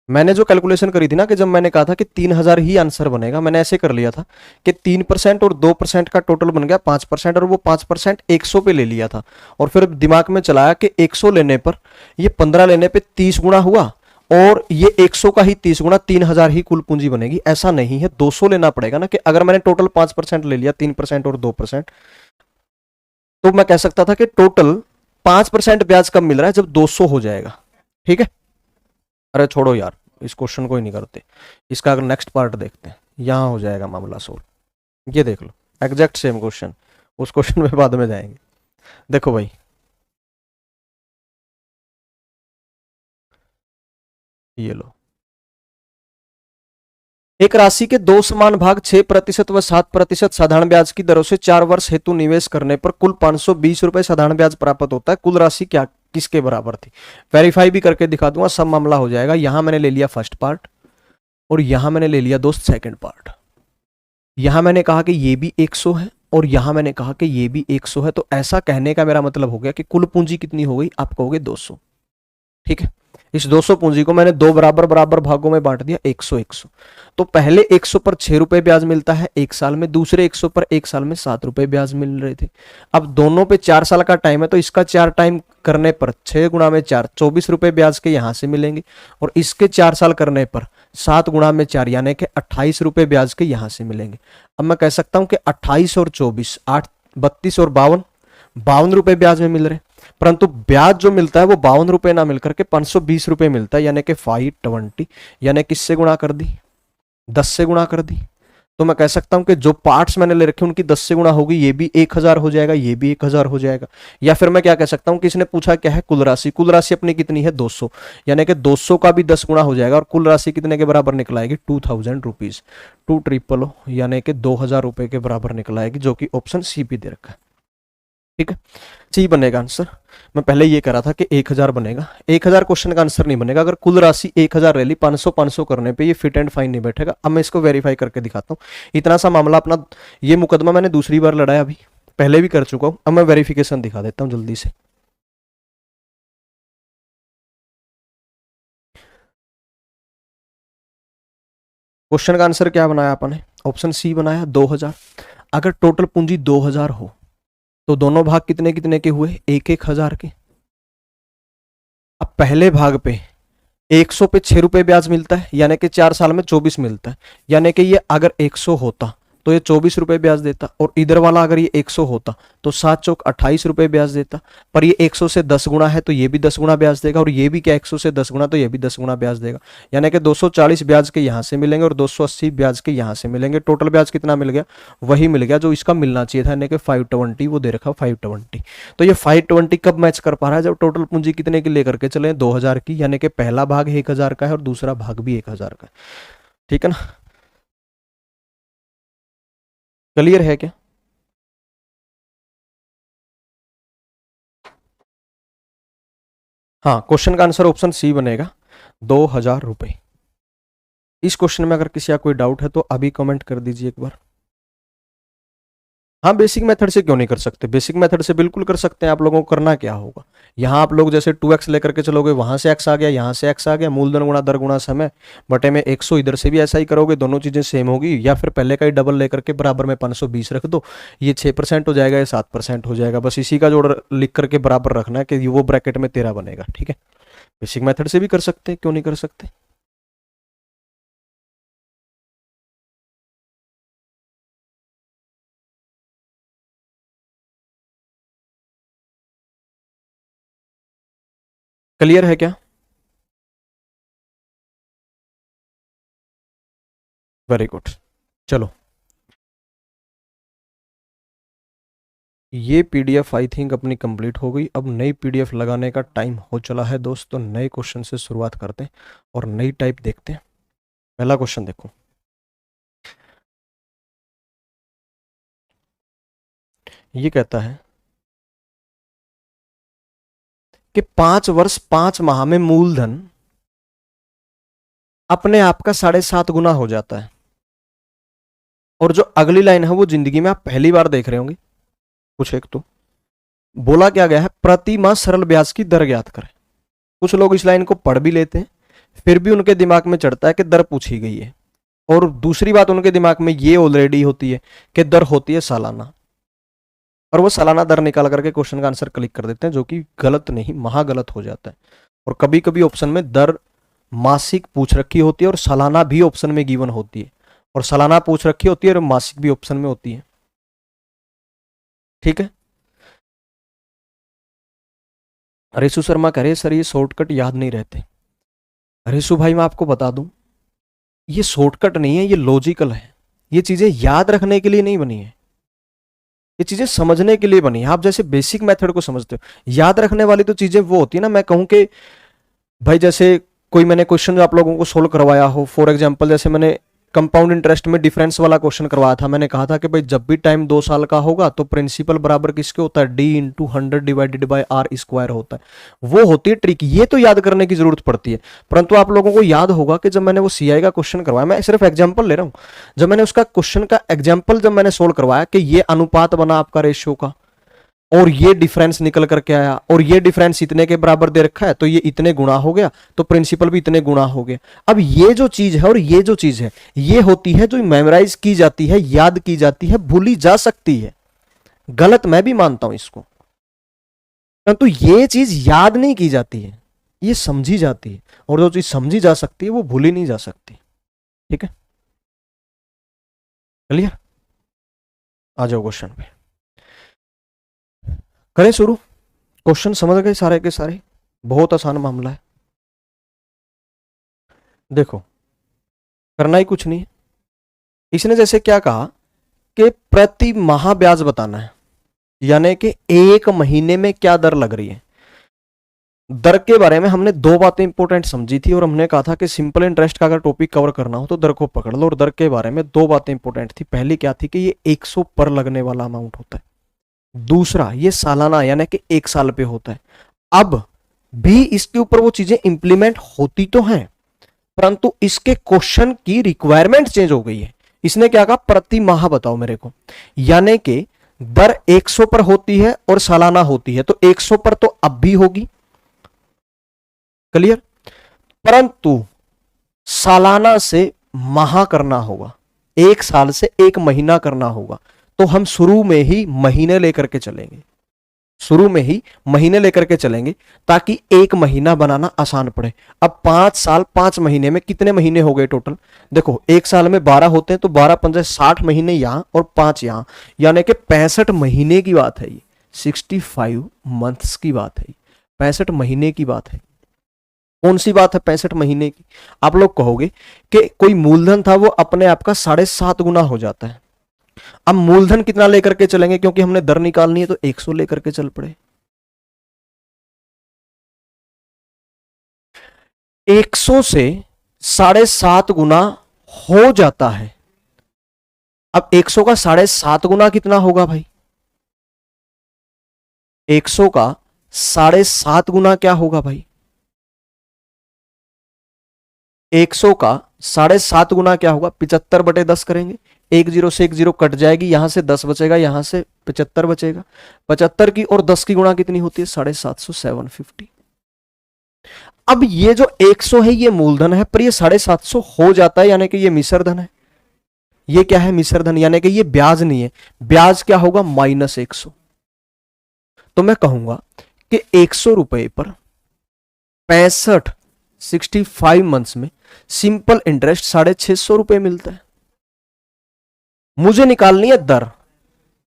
[SPEAKER 1] मैंने जो कैलकुलेशन करी थी ना, कि जब मैंने कहा था कि 3000 ही आंसर बनेगा, मैंने ऐसे कर लिया था कि 3% और 2% का टोटल बन गया 5%, और वो 5% 100 पे ले लिया था, और फिर दिमाग में चलाया कि 100 लेने पर, ये 15 लेने पे 30 गुना हुआ, और ये 100 का ही 30 गुना 3000 ही कुल पूंजी बनेगी। ऐसा नहीं है, 200 लेना पड़ेगा ना, कि अगर मैंने टोटल 5% ले लिया, 3% और 2%, तो मैं कह सकता था कि टोटल 5% ब्याज कब मिल रहा है, जब 200 हो जाएगा। ठीक है। अरे छोड़ो यार, इस क्वेश्चन को ही नहीं करते, इसका अगर नेक्स्ट पार्ट देखते हैं, यहां हो जाएगा मामला सोल्व। ये देख लो, एग्जैक्ट सेम क्वेश्चन, उस क्वेश्चन में बाद में जाएंगे। देखो भाई, ये लो, एक राशि के दो समान भाग 6% व 7% साधारण ब्याज की दरों से 4 वर्ष हेतु निवेश करने पर कुल 520 रुपए साधारण ब्याज प्राप्त होता है। कुल राशि क्या किसके बराबर थी? वेरीफाई भी करके दिखा दूंगा, सब मामला हो जाएगा। यहां मैंने ले लिया फर्स्ट पार्ट, और यहां मैंने ले लिया दोस्त सेकंड पार्ट। यहां मैंने कहा कि ये भी 100 है, और यहां मैंने कहा कि ये भी 100 है। तो ऐसा कहने का मेरा मतलब हो गया कि कुल पूंजी कितनी हो गई? आप कहोगे 200। ठीक है। इस 200 पूंजी को मैंने दो बराबर बराबर भागों में बांट दिया, 100 100। तो पहले 100 पर 6 रुपए ब्याज मिलता है एक साल में, दूसरे 100 पर एक साल में 7 रुपए ब्याज मिल रहे थे। अब दोनों पे 4 साल का टाइम है, तो इसका 4 टाइम करने पर 6 गुना में 4, 24 रुपए ब्याज के यहां से मिलेंगे, और इसके 4 साल करने पर 7 गुना में 4 यानी कि 28 रुपए ब्याज के यहां से मिलेंगे। अब मैं कह सकता हूं कि 28 और 24, 8, 32 और 52, 52 रुपए ब्याज में मिल रहे, परंतु ब्याज जो मिलता है वो 52 रुपए ना मिलकर के 520 रुपए मिलता है, यानी कि 520, यानी किससे गुणा कर दी? 10 से गुणा कर दी। तो मैं कह सकता हूं कि जो पार्ट्स मैंने ले रखे उनकी 10 से गुणा होगी, ये भी 1000 हो जाएगा, ये भी 1000 हो जाएगा। या फिर मैं क्या कह सकता हूं कि इसने पूछा क्या है? कुल राशि। कुल राशि अपनी कितनी है? 200, यानी कि 200 का भी 10 गुणा हो जाएगा, और कुल राशि कितने के बराबर निकल आएगी? 2000 रुपीज, 2 यानी कि 2000 रुपए के बराबर निकल आएगी, जो कि ऑप्शन सी भी दे रखा है। ठीक है, सी बनेगा आंसर। मैं पहले ये करा था कि 1000 बनेगा, 1000 क्वेश्चन का आंसर नहीं बनेगा। अगर कुल राशि 1000 ले ली, 500 500 करने पे ये फिट एंड फाइन नहीं बैठेगा। अब मैं इसको वेरीफाई करके दिखाता हूँ। इतना सा मामला अपना, ये मुकदमा मैंने दूसरी बार लड़ाया, अभी पहले भी कर चुका हूँ। अब मैं वेरिफिकेशन दिखा देता हूँ जल्दी से। क्वेश्चन का आंसर क्या बनाया आपने? ऑप्शन सी बनाया, 2000। अगर टोटल पूंजी 2000 हो, तो दोनों भाग कितने कितने के हुए? 1-1 हजार के। अब पहले भाग पे 100 पे 6 रुपए ब्याज मिलता है, यानी कि 4 साल में 24 मिलता है, यानी कि ये अगर 100 होता तो ये 24 रुपए ब्याज देता, और इधर वाला अगर ये 100 होता तो 7 चौक 28 रुपए ब्याज देता। पर ये 100 से 10 गुना है, तो ये भी 10 गुना ब्याज देगा, और ये भी क्या 100 से 10 गुना, तो ये भी 10 गुना ब्याज देगा। यानी कि 240 ब्याज के यहां से मिलेंगे, और 280 ब्याज के यहां से मिलेंगे। टोटल ब्याज कितना मिल गया? वही मिल गया जो इसका मिलना चाहिए था, यानी कि 520, वो दे रखा 520। तो ये 520 कब मैच कर पा रहा है? जब टोटल पूंजी कितने की लेकर के चले? 2000 की, यानी कि पहला भाग 1000 का है और दूसरा भाग भी 1000 का है। ठीक है ना? क्लियर है क्या? हाँ, क्वेश्चन का आंसर ऑप्शन सी बनेगा, 2000 रुपए। इस क्वेश्चन में अगर किसी का कोई डाउट है तो अभी कमेंट कर दीजिए एक बार। हाँ, बेसिक मेथड से क्यों नहीं कर सकते? बेसिक मेथड से बिल्कुल कर सकते हैं। आप लोगों को करना क्या होगा, यहाँ आप लोग जैसे 2x लेकर के चलोगे, वहां से x आ गया, यहाँ से x आ गया, मूलधन गुणा दर गुणा समय बटे में 100, इधर से भी ऐसा ही करोगे, दोनों चीजें सेम होगी। या फिर पहले का ही डबल लेकर के बराबर में 520 रख दो, ये 6% हो जाएगा, ये 7% हो जाएगा। बस इसी का जोड़ लिख करके बराबर रखना है कि वो ब्रैकेट में 13 बनेगा। ठीक है, बेसिक मेथड से भी कर सकते हैं, क्यों नहीं कर सकते? क्लियर है क्या? Very good. चलो, ये पीडीएफ आई थिंक अपनी कंप्लीट हो गई। अब नई पीडीएफ लगाने का टाइम हो चला है दोस्तों। नए क्वेश्चन से शुरुआत करते हैं और नई टाइप देखते हैं। पहला क्वेश्चन देखो, ये कहता है कि 5 वर्ष 5 माह में मूलधन अपने आप का 7.5 गुना हो जाता है। और जो अगली लाइन है वो जिंदगी में आप पहली बार देख रहे होंगे। कुछ एक तो बोला क्या गया है, प्रति माह सरल ब्याज की दर ज्ञात करें। कुछ लोग इस लाइन को पढ़ भी लेते हैं, फिर भी उनके दिमाग में चढ़ता है कि दर पूछी गई है। और दूसरी बात उनके दिमाग में ये ऑलरेडी होती है कि दर होती है सालाना, और वो सालाना दर निकाल करके क्वेश्चन का आंसर क्लिक कर देते हैं, जो कि गलत नहीं, महागलत हो जाता है। और कभी कभी ऑप्शन में दर मासिक पूछ रखी होती है और सालाना भी ऑप्शन में गिवन होती है, और सालाना पूछ रखी होती है और मासिक भी ऑप्शन में होती है। ठीक है। रेशु शर्मा कह रहे सर ये शॉर्टकट याद नहीं रहते। रेशु भाई मैं आपको बता दूं, ये शॉर्टकट नहीं है, ये लॉजिकल है। ये चीजें याद रखने के लिए नहीं बनी है, ये चीजें समझने के लिए बनी है। आप जैसे बेसिक मेथड को समझते हो, याद रखने वाली तो चीजें वो होती है ना, मैं कहूं कि भाई जैसे कोई मैंने क्वेश्चन जो आप लोगों को सोल्व करवाया हो, फॉर एग्जांपल जैसे मैंने कंपाउंड इंटरेस्ट में डिफरेंस वाला क्वेश्चन करवाया था। मैंने कहा था कि भाई जब भी टाइम 2 साल का होगा तो प्रिंसिपल बराबर किसके होता है, D into 100 divided by R square होता है। वो होती है ट्रिक, ये तो याद करने की जरूरत पड़ती है। परंतु आप लोगों को याद होगा कि जब मैंने वो सीआई का क्वेश्चन करवाया, मैं सिर्फ एग्जाम्पल ले रहा हूं, जब मैंने उसका क्वेश्चन का एग्जाम्पल जब मैंने सोल्व करवाया कि ये अनुपात बना आपका रेशियो का, और ये डिफरेंस निकल करके आया, और ये डिफरेंस इतने के बराबर दे रखा है तो ये इतने गुना हो गया, तो प्रिंसिपल भी इतने गुना हो गया। अब ये जो चीज है और ये जो चीज है, ये होती है जो मेमोराइज की जाती है, याद की जाती है, भूली जा सकती है। गलत मैं भी मानता हूं इसको, परंतु ये चीज याद नहीं की जाती है, ये समझी जाती है। और जो चीज समझी जा सकती है वो भूली नहीं जा सकती। ठीक है, क्लियर। आ जाओ क्वेश्चन पे, करें शुरू। क्वेश्चन समझ गए सारे के सारे, बहुत आसान मामला है। देखो करना ही कुछ नहीं है। इसने जैसे क्या कहा कि प्रति माह ब्याज बताना है, यानी कि 1 महीने में क्या दर लग रही है। दर के बारे में हमने 2 बातें इंपॉर्टेंट समझी थी, और हमने कहा था कि सिंपल इंटरेस्ट का अगर टॉपिक कवर करना हो तो दर को पकड़ लो। और दर के बारे में 2 बातें इंपॉर्टेंट थी। पहली क्या थी कि ये 100 पर लगने वाला अमाउंट होता है। दूसरा, ये सालाना यानी कि 1 साल पे होता है। अब भी इसके ऊपर वो चीजें इंप्लीमेंट होती तो हैं, परंतु इसके क्वेश्चन की रिक्वायरमेंट चेंज हो गई है। इसने क्या कहा, प्रति माह बताओ मेरे को, यानी कि दर 100 पर होती है और सालाना होती है, तो 100 पर तो अब भी होगी, क्लियर। परंतु सालाना से माह करना होगा, 1 साल से 1 महीना करना होगा, तो हम शुरू में ही महीने लेकर के चलेंगे, शुरू में ही महीने लेकर के चलेंगे, ताकि 1 महीना बनाना आसान पड़े। अब 5 साल 5 महीने में कितने महीने हो गए टोटल, देखो 1 साल में 12 होते हैं, तो 12 पंजे 60 महीने यहां और 5 यहां, यानी कि 65 महीने की बात है। ये 65 मंथ्स की बात है, 65 महीने की बात है। कौन सी बात है 65 महीने की। आप लोग कहोगे कि कोई मूलधन था वो अपने आप का 7.5 गुना हो जाता है। अब मूलधन कितना लेकर के चलेंगे, क्योंकि हमने दर निकालनी है, तो 100 लेकर के चल पड़े। 100 से 7.5 गुना हो जाता है। अब 100 का 7.5 गुना कितना होगा भाई, 100 का 7.5 गुना क्या होगा भाई, 100 का 7.5 गुना क्या होगा, 75/10 करेंगे। 1 0 से 1 0 कट जाएगी, यहां से 10 बचेगा, यहां से 75 बचेगा। 75 की और 10 की गुणा कितनी होती है, 750, 750। अब ये जो 100 है ये मूलधन है, पर ये 750 हो जाता है, यानी कि ये मिश्र धन है। ये क्या है, मिश्र धन, यानी कि ये ब्याज नहीं है। ब्याज क्या होगा, -100। तो मैं कहूंगा कि 100 रुपए पर 65 मंथ्स में सिंपल इंटरेस्ट 650 रुपए मिलता है। मुझे निकालनी है दर।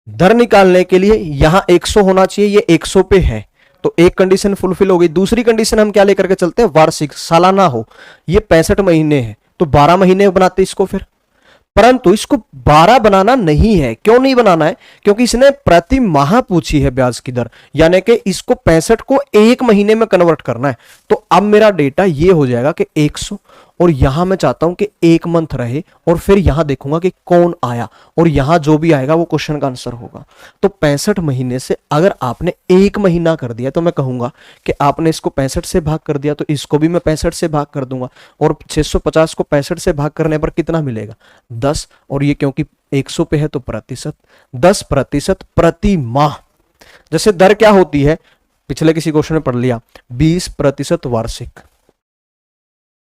[SPEAKER 1] दर निकालने के लिए यहां 100 होना चाहिए, ये 100 पे है, तो एक कंडीशन फुलफिल हो गई। दूसरी कंडीशन हम क्या लेकर के चलते हैं, वार्षिक, सालाना हो। ये 65 महीने हैं, तो 12 महीने बनाते इसको, फिर परंतु इसको 12 बनाना नहीं है। क्यों नहीं बनाना है? क्योंकि इसने प्रति माह पूछी है ब्याज की दर, यानी कि इसको 65 को एक महीने में कन्वर्ट करना है। तो अब मेरा डेटा ये हो जाएगा कि 100, और यहां मैं चाहता हूं कि एक मंथ रहे, और फिर यहां देखूंगा कि कौन आया, और यहां जो भी आएगा वो क्वेश्चन का आंसर होगा। तो 65 महीने से अगर आपने एक महीना कर दिया तो मैं कहूंगा कि आपने इसको 65 से भाग कर दिया, तो इसको भी मैं 65 से भाग कर दूंगा, और 650 को 65 से भाग करने पर कितना मिलेगा? 10। और ये क्योंकि 100 पे है तो प्रतिशत, 10% प्रति माह। जैसे दर क्या होती है, पिछले किसी क्वेश्चन में पढ़ लिया, 20% वार्षिक।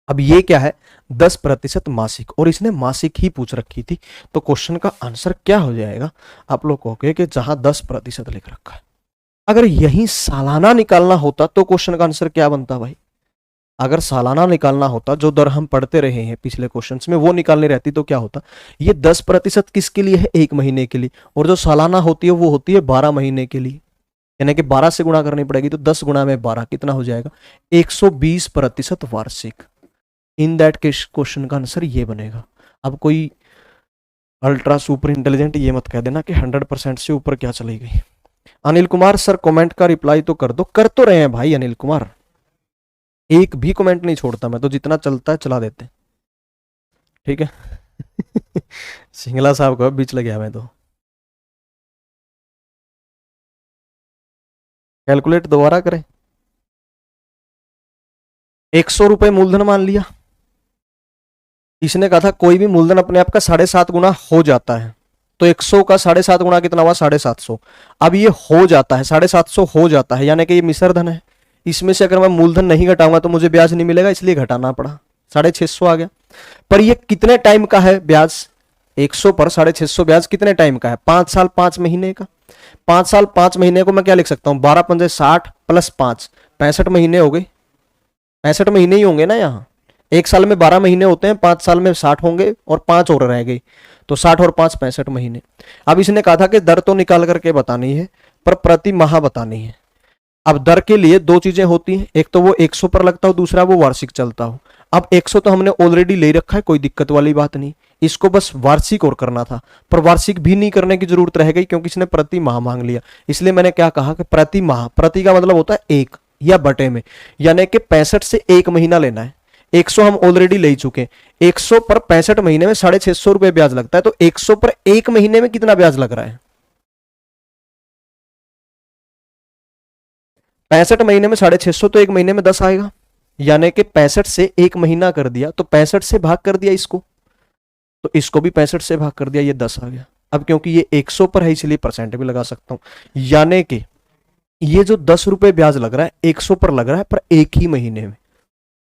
[SPEAKER 1] अब ये क्या है? 10% मासिक, और इसने मासिक ही पूछ रखी थी। तो क्वेश्चन का आंसर क्या हो जाएगा? आप लोग कहोगे कि जहां 10% लिख रखा है, अगर यही सालाना निकालना होता तो क्वेश्चन का आंसर क्या बनता भाई? अगर सालाना निकालना होता, जो दर हम पढ़ते रहे हैं पिछले क्वेश्चंस में, वो निकालनी रहती तो क्या होता? ये 10% किसके लिए है? एक महीने के लिए, और जो सालाना होती है वो होती है 12 महीने के लिए, यानी कि 12 से गुणा करनी पड़ेगी। तो 10 गुणा में 12 कितना हो जाएगा? 120% वार्षिक। इन दैट केस क्वेश्चन का आंसर ये बनेगा। अब कोई अल्ट्रा सुपर इंटेलिजेंट ये मत कह देना कि 100% से ऊपर क्या चली गई। अनिल कुमार सर कमेंट का रिप्लाई तो कर दो। कर तो रहे हैं भाई अनिल कुमार, एक भी कमेंट नहीं छोड़ता मैं तो, जितना चलता है चला देते हैं, ठीक है। सिंगला साहब को बीच लग गया मैं तो। कैलकुलेट दोबारा करें। 100 रुपए मूलधन मान लिया, इसने कहा था कोई भी मूलधन अपने आप का 7.5 गुना हो जाता है, तो 100 का 7.5 गुना कितना हुआ? 750। अब ये हो जाता है, 750 हो जाता है, यानी कि ये मिश्र धन है। इसमें से अगर मैं मूलधन नहीं घटाऊंगा तो मुझे ब्याज नहीं मिलेगा, इसलिए घटाना पड़ा, 650 आ गया। पर ये कितने टाइम का है ब्याज? 100 पर 650 ब्याज कितने टाइम का है? 5 साल 5 महीने का। 5 साल 5 महीने को मैं क्या लिख सकता हूं? 12 पंजे 60 प्लस 5, 65 महीने हो गए। 65 महीने ही होंगे ना यहाँ, एक साल में 12 महीने होते हैं, 5 साल में 60 होंगे, और 5 और रह गए, तो 60 और 5 65 महीने। अब इसने कहा था कि दर तो निकाल करके बतानी है, पर प्रति माह बतानी है। अब दर के लिए दो चीजें होती हैं, एक तो वो 100 पर लगता हो, दूसरा वो वार्षिक चलता हो। अब 100 तो हमने ऑलरेडी ले रखा है, कोई दिक्कत वाली बात नहीं, इसको बस वार्षिक और करना था, पर वार्षिक भी नहीं करने की जरूरत रह गई क्योंकि इसने प्रति माह मांग लिया। इसलिए मैंने क्या कहा कि प्रति माह, प्रति का मतलब होता है एक या बटे में, यानी कि 65 से एक महीना लेना है। 100 हम ऑलरेडी ले चुके, 100 पर 65 महीने में 650 रुपए ब्याज लगता है, तो 100 पर एक महीने में कितना ब्याज लग रहा है? 65 महीने में 650, तो एक महीने में 10 आएगा, यानी कि 65 से एक महीना कर दिया, तो 65 से भाग कर दिया इसको, तो इसको भी 65 से भाग कर दिया, ये 10 आ गया। अब क्योंकि ये 100 पर है इसलिए परसेंट भी लगा सकता हूं, यानी कि ये जो 10 रुपए ब्याज लग रहा है 100 पर लग रहा है, पर एक ही महीने में।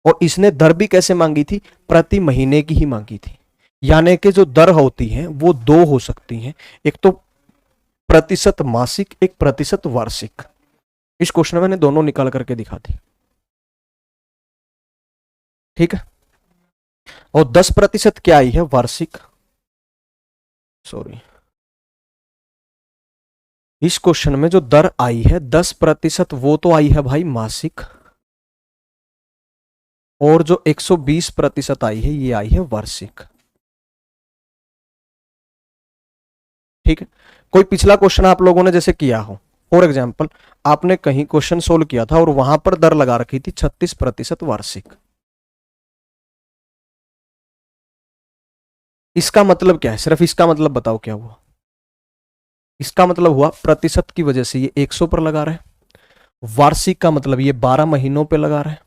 [SPEAKER 1] और इसने दर भी कैसे मांगी थी? प्रति महीने की ही मांगी थी, यानी कि जो दर होती है वो दो हो सकती हैं, एक तो प्रतिशत मासिक, एक प्रतिशत वार्षिक। इस क्वेश्चन में मैंने दोनों निकाल करके दिखा दी, ठीक है। और 10% क्या आई है? वार्षिक। सॉरी, इस क्वेश्चन में जो दर आई है 10%, वो तो आई है भाई मासिक, और जो 120% आई है ये आई है वार्षिक, ठीक है। कोई पिछला क्वेश्चन आप लोगों ने जैसे किया हो, फॉर एग्जाम्पल आपने कहीं क्वेश्चन सोल्व किया था और वहां पर दर लगा रखी थी 36% वार्षिक, इसका मतलब क्या है? सिर्फ इसका मतलब बताओ क्या हुआ? इसका मतलब हुआ प्रतिशत की वजह से ये 100 पर लगा रहे हैं, वार्षिक का मतलब ये 12 महीनों पे लगा रहे हैं।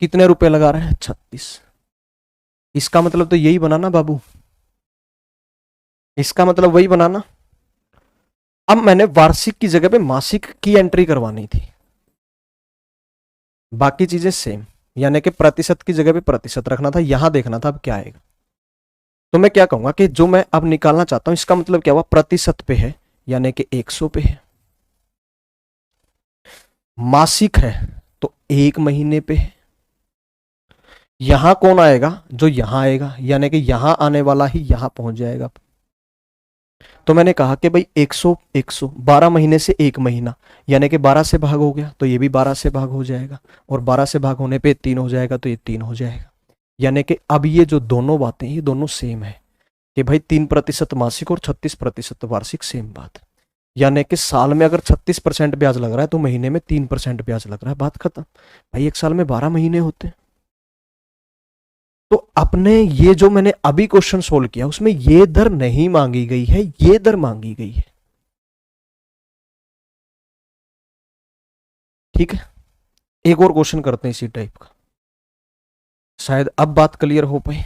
[SPEAKER 1] कितने रुपए लगा रहे हैं? 36। इसका मतलब तो यही बना ना बाबू, इसका मतलब वही बनाना। अब मैंने वार्षिक की जगह पे मासिक की एंट्री करवानी थी, बाकी चीजें सेम, यानी कि प्रतिशत की जगह पे प्रतिशत रखना था, यहां देखना था अब क्या आएगा। तो मैं क्या कहूंगा कि जो मैं अब निकालना चाहता हूं इसका मतलब क्या हुआ? प्रतिशत पे है, यानी कि 100 पे है। मासिक है तो एक महीने पे है। यहां कौन आएगा? जो यहां आएगा, यानी कि यहां आने वाला ही यहां पहुंच जाएगा। तो मैंने कहा कि भाई 100 100 12 महीने से एक महीना, यानी कि 12 से भाग हो गया, तो ये भी 12 से भाग हो जाएगा, और 12 से भाग होने पे 3 हो जाएगा, तो ये 3 हो जाएगा। यानी कि अब ये जो दोनों बातें ये दोनों सेम है, कि भाई 3% मासिक और 36% वार्षिक सेम बात है। यानी कि साल में अगर 36% ब्याज लग रहा है तो महीने में 3% ब्याज लग रहा है, बात खत्म। भाई एक साल में 12 महीने होते हैं। तो अपने ये जो मैंने अभी क्वेश्चन सोल्व किया उसमें ये दर नहीं मांगी गई है, ये दर मांगी गई है। ठीक है, एक और क्वेश्चन करते हैं इसी टाइप का, शायद अब बात क्लियर हो पाए।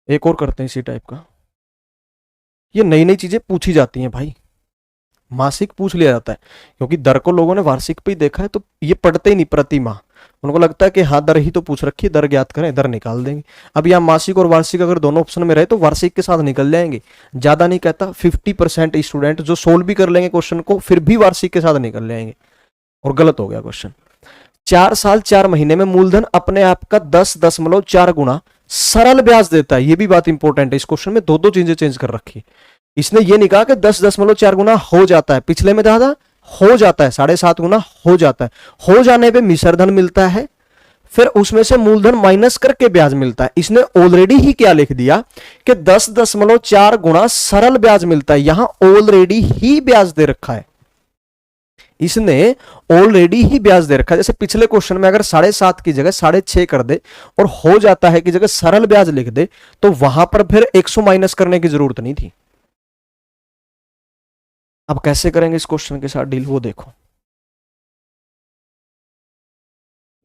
[SPEAKER 1] एक और करते हैं इसी टाइप का। ये नई नई चीजें पूछी जाती हैं भाई, मासिक पूछ लिया जाता है क्योंकि दर को लोगों ने वार्षिक पे ही देखा है, तो ये पढ़ते ही नहीं प्रति माह। उनको लगता है कि हाँ दर ही तो पूछ रखी है, दर ज्ञात करें, दर निकाल देंगे। अब यहाँ मासिक और वार्षिक अगर दोनों ऑप्शन में रहे तो वार्षिक के साथ निकल जाएंगे। ज्यादा नहीं कहता, 50% स्टूडेंट जो सोल्व भी कर लेंगे क्वेश्चन को फिर भी वार्षिक के साथ निकल जाएंगे, और गलत हो गया क्वेश्चन। 4 साल 4 महीने में मूलधन अपने आप का 10.4 गुना सरल ब्याज देता है। ये भी बात इंपॉर्टेंट है, इस क्वेश्चन में दो दो चीजें चेंज कर रखी। इसने ये नहीं कहा कि 10.4 गुना हो जाता है, पिछले में ज्यादा हो जाता है, 7.5 गुना हो जाता है। हो जाने पे मिश्र धन मिलता है, फिर उसमें से मूलधन माइनस करके ब्याज मिलता है। इसने ऑलरेडी ही क्या लिख दिया कि 10.4 गुना सरल ब्याज मिलता है, यहां ऑलरेडी ही ब्याज दे रखा है, इसने ऑलरेडी ही ब्याज दे रखा है। जैसे पिछले क्वेश्चन में अगर 7.5 की जगह 6.5 कर दे और हो जाता है कि जगह सरल ब्याज लिख दे तो वहां पर फिर 100 माइनस करने की जरूरत नहीं थी। अब कैसे करेंगे इस क्वेश्चन के साथ डील, वो देखो।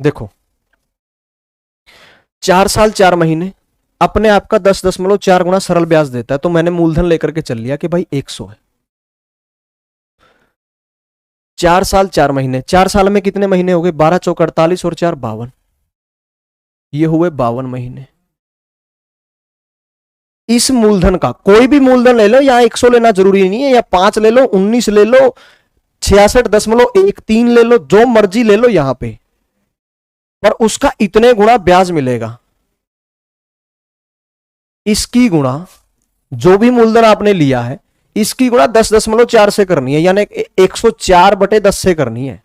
[SPEAKER 1] देखो 4 साल 4 महीने अपने आप का 10.4 गुना सरल ब्याज देता है, तो मैंने मूलधन लेकर के चल लिया कि भाई 100 है। 4 साल 4 महीने, 4 साल में कितने महीने हो गए, 12 चौक 48 और 4 52, ये हुए 52 महीने। इस मूलधन का कोई भी मूलधन ले लो, यहां 100 लेना जरूरी नहीं है, या 5 ले लो, 19 ले लो, 66.13 ले लो, जो मर्जी ले लो यहां पे, पर उसका इतने गुना ब्याज मिलेगा। इसकी गुणा जो भी मूलधन आपने लिया है इसकी गुणा 10.4 से करनी है, यानी 104/10 से करनी है,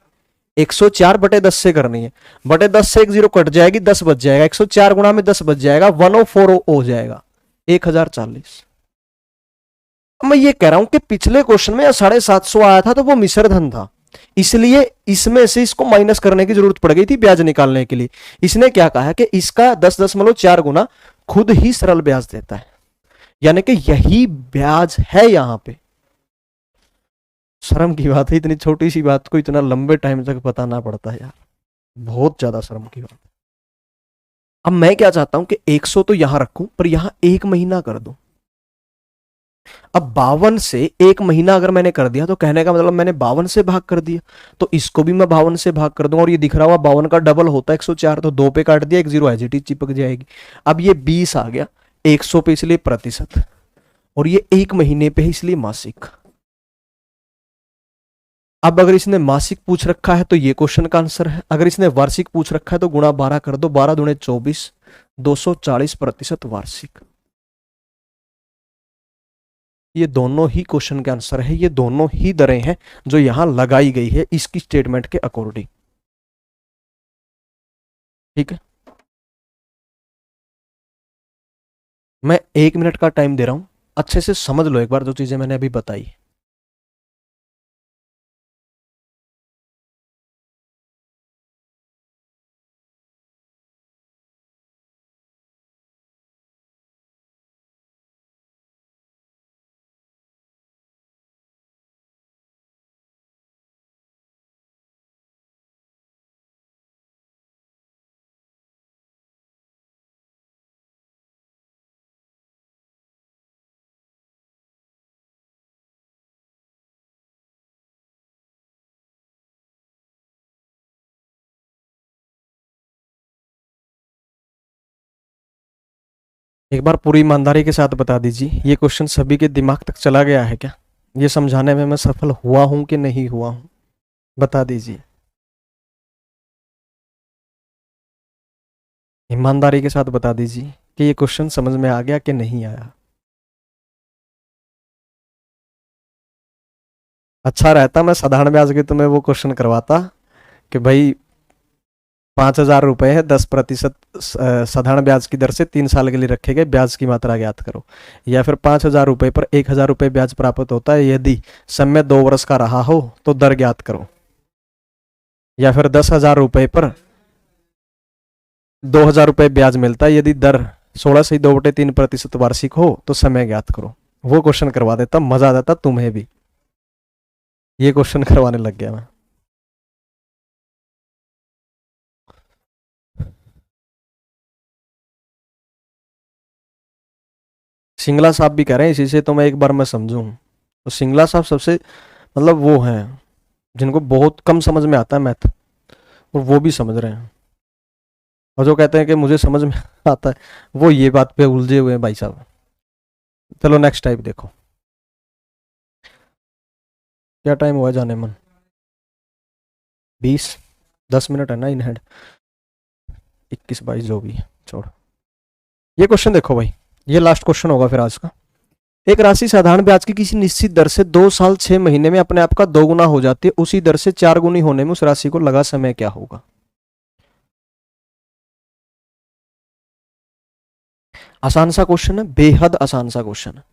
[SPEAKER 1] 104/10 से करनी है। बटे 10 से एक जीरो कट जाएगी, 10 बच जाएगा, 104 गुणा में 10 बच जाएगा, 104 हो जाएगा, 1040। मैं ये कह रहा हूं कि पिछले क्वेश्चन में 750 आया था तो वो मिश्र धन था, इसलिए इसमें से इसको माइनस करने की जरूरत पड़ गई थी ब्याज निकालने के लिए। इसने क्या कहा कि इसका 10.4 गुना खुद ही सरल ब्याज देता है, यानी कि यही ब्याज है यहां पे। शर्म की बात है, इतनी छोटी सी बात को इतना लंबे टाइम तक बताना पड़ता है यार, बहुत ज्यादा शर्म की बात। अब मैं क्या चाहता हूं कि 100 तो यहां रखूं पर यहां 1 महीना कर दूं। अब 52 से 1 महीना अगर मैंने कर दिया तो कहने का मतलब मैंने 52 से भाग कर दिया, तो इसको भी मैं 52 से भाग कर दूंगा, और ये दिख रहा हुआ 52 का डबल होता है 104, तो 2 पे काट दिया, एक जीरो एज चिपक जाएगी। अब ये 20 आ गया, 100 पे इसलिए प्रतिशत, और ये 1 महीने पे इसलिए मासिक। अब अगर इसने मासिक पूछ रखा है तो ये क्वेश्चन का आंसर है, अगर इसने वार्षिक पूछ रखा है तो गुणा 12 कर दो, 12 दूने 24, 240% वार्षिक। ये दोनों ही क्वेश्चन के आंसर है, ये दोनों ही दरें हैं जो यहां लगाई गई है इसकी स्टेटमेंट के अकॉर्डिंग। ठीक है, मैं 1 मिनट का टाइम दे रहा हूं, अच्छे से समझ लो एक बार जो चीजें मैंने अभी बताई। एक बार पूरी ईमानदारी के साथ बता दीजिए, ये क्वेश्चन सभी के दिमाग तक चला गया है क्या? ये समझाने में मैं सफल हुआ हूं कि नहीं हुआ हूं, बता दीजिए ईमानदारी के साथ बता दीजिए कि ये क्वेश्चन समझ में आ गया कि नहीं आया। अच्छा रहता मैं साधारण ब्याज के तुम्हें वो क्वेश्चन करवाता कि भाई 5,000 रुपए है, 10% साधारण ब्याज की दर से 3 साल के लिए रखे गए, ब्याज की मात्रा ज्ञात करो। या फिर 5,000 रुपए पर 1,000 रुपए ब्याज प्राप्त होता है, यदि समय 2 वर्ष का रहा हो तो दर ज्ञात करो। या फिर 10,000 रुपए पर 2,000 रुपए ब्याज मिलता है, यदि दर 16 से 2/3% वार्षिक हो तो समय ज्ञात करो। वो क्वेश्चन करवा देता, मजा आ जाता तुम्हें भी। ये क्वेश्चन करवाने लग गया मैं। सिंगला साहब भी कह रहे हैं इसी से, तो मैं एक बार मैं समझूं तो सिंगला साहब सबसे मतलब वो हैं जिनको बहुत कम समझ में आता है मैथ, और वो भी समझ रहे हैं। और जो कहते हैं कि मुझे समझ में आता है, वो ये बात पे उलझे हुए हैं भाई साहब। चलो नेक्स्ट टाइप देखो। क्या टाइम हुआ जाने मन? 20, 10 मिनट है ना इन हैंड। 21, 22 जो भी है छोड़। ये क्वेश्चन देखो भाई, ये लास्ट क्वेश्चन होगा फिर आज का। एक राशि साधारण ब्याज की किसी निश्चित दर से 2 साल 6 महीने में अपने आप का 2 गुना हो जाती है, उसी दर से 4 गुनी होने में उस राशि को लगा समय क्या होगा? आसान सा क्वेश्चन है, बेहद आसान सा क्वेश्चन है।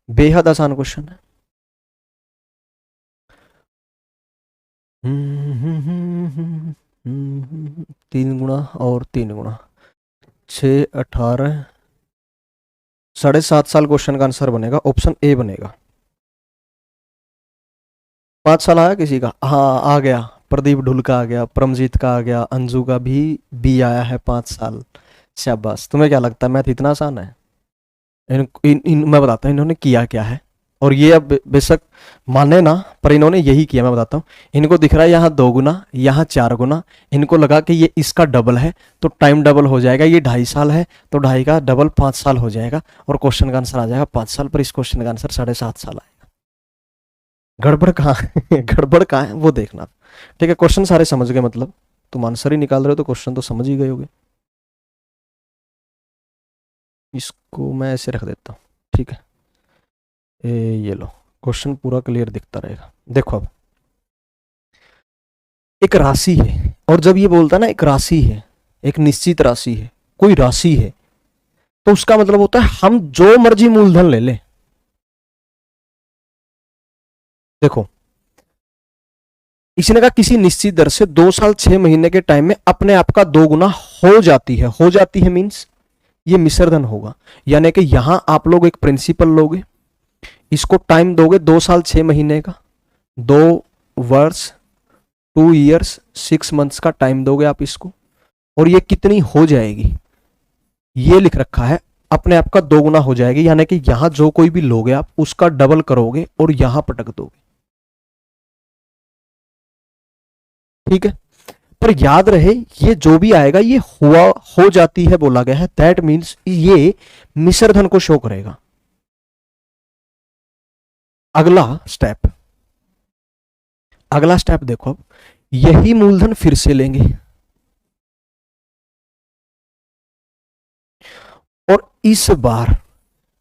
[SPEAKER 1] बेहद आसान क्वेश्चन है। 3 गुना और 3 गुना, 6, 18, 7.5 साल क्वेश्चन का आंसर बनेगा, ऑप्शन ए बनेगा। 5 साल आया किसी का? हाँ आ गया, प्रदीप ढुल का आ गया, परमजीत का आ गया, अंजू का भी बी आया है 5 साल। शाबाश। तुम्हें क्या लगता है मैथ इतना आसान है? मैं बताता हूँ इन्होंने किया क्या है। और ये अब बेशक माने ना, पर इन्होंने यही किया, मैं बताता हूँ। इनको दिख रहा है यहाँ 2 गुना, यहाँ 4 गुना, इनको लगा कि ये इसका डबल है तो टाइम डबल हो जाएगा, ये 2.5 साल है तो 2.5 का डबल 5 साल हो जाएगा, और क्वेश्चन का आंसर आ जाएगा 5 साल। पर इस क्वेश्चन का आंसर 7.5 साल आएगा। गड़बड़ कहाँ है? गड़बड़ कहाँ है वो देखना। ठीक है, क्वेश्चन सारे समझ गए, मतलब तुम आंसर ही निकाल रहे हो तो क्वेश्चन तो समझ ही गए होगे। इसको मैं ऐसे रख देता हूँ, ठीक है। ये लो, क्वेश्चन पूरा क्लियर दिखता रहेगा। देखो अब एक राशि है, और जब ये बोलता है ना एक राशि है, एक निश्चित राशि है, कोई राशि है, तो उसका मतलब होता है हम जो मर्जी मूलधन ले लें। देखो इसने कहा किसी निश्चित दर से 2 साल 6 महीने के टाइम में अपने आप का 2 गुना हो जाती है। हो जाती है मीन्स ये मिश्रधन होगा, यानी कि यहां आप लोग एक प्रिंसिपल लोगे, इसको टाइम दोगे 2 साल 6 महीने का, 2 वर्ष 2 ईयर्स 6 मंथ्स का टाइम दोगे आप इसको, और ये कितनी हो जाएगी ये लिख रखा है, अपने आप का 2 गुना हो जाएगी, यानी कि यहां जो कोई भी लोगे आप उसका डबल करोगे और यहां पटक दोगे। ठीक है, पर याद रहे ये जो भी आएगा ये हुआ हो जाती है बोला गया है, दैट मीन्स ये मिश्रधन को शो करेगा। अगला स्टेप, अगला स्टेप देखो, अब यही मूलधन फिर से लेंगे और इस बार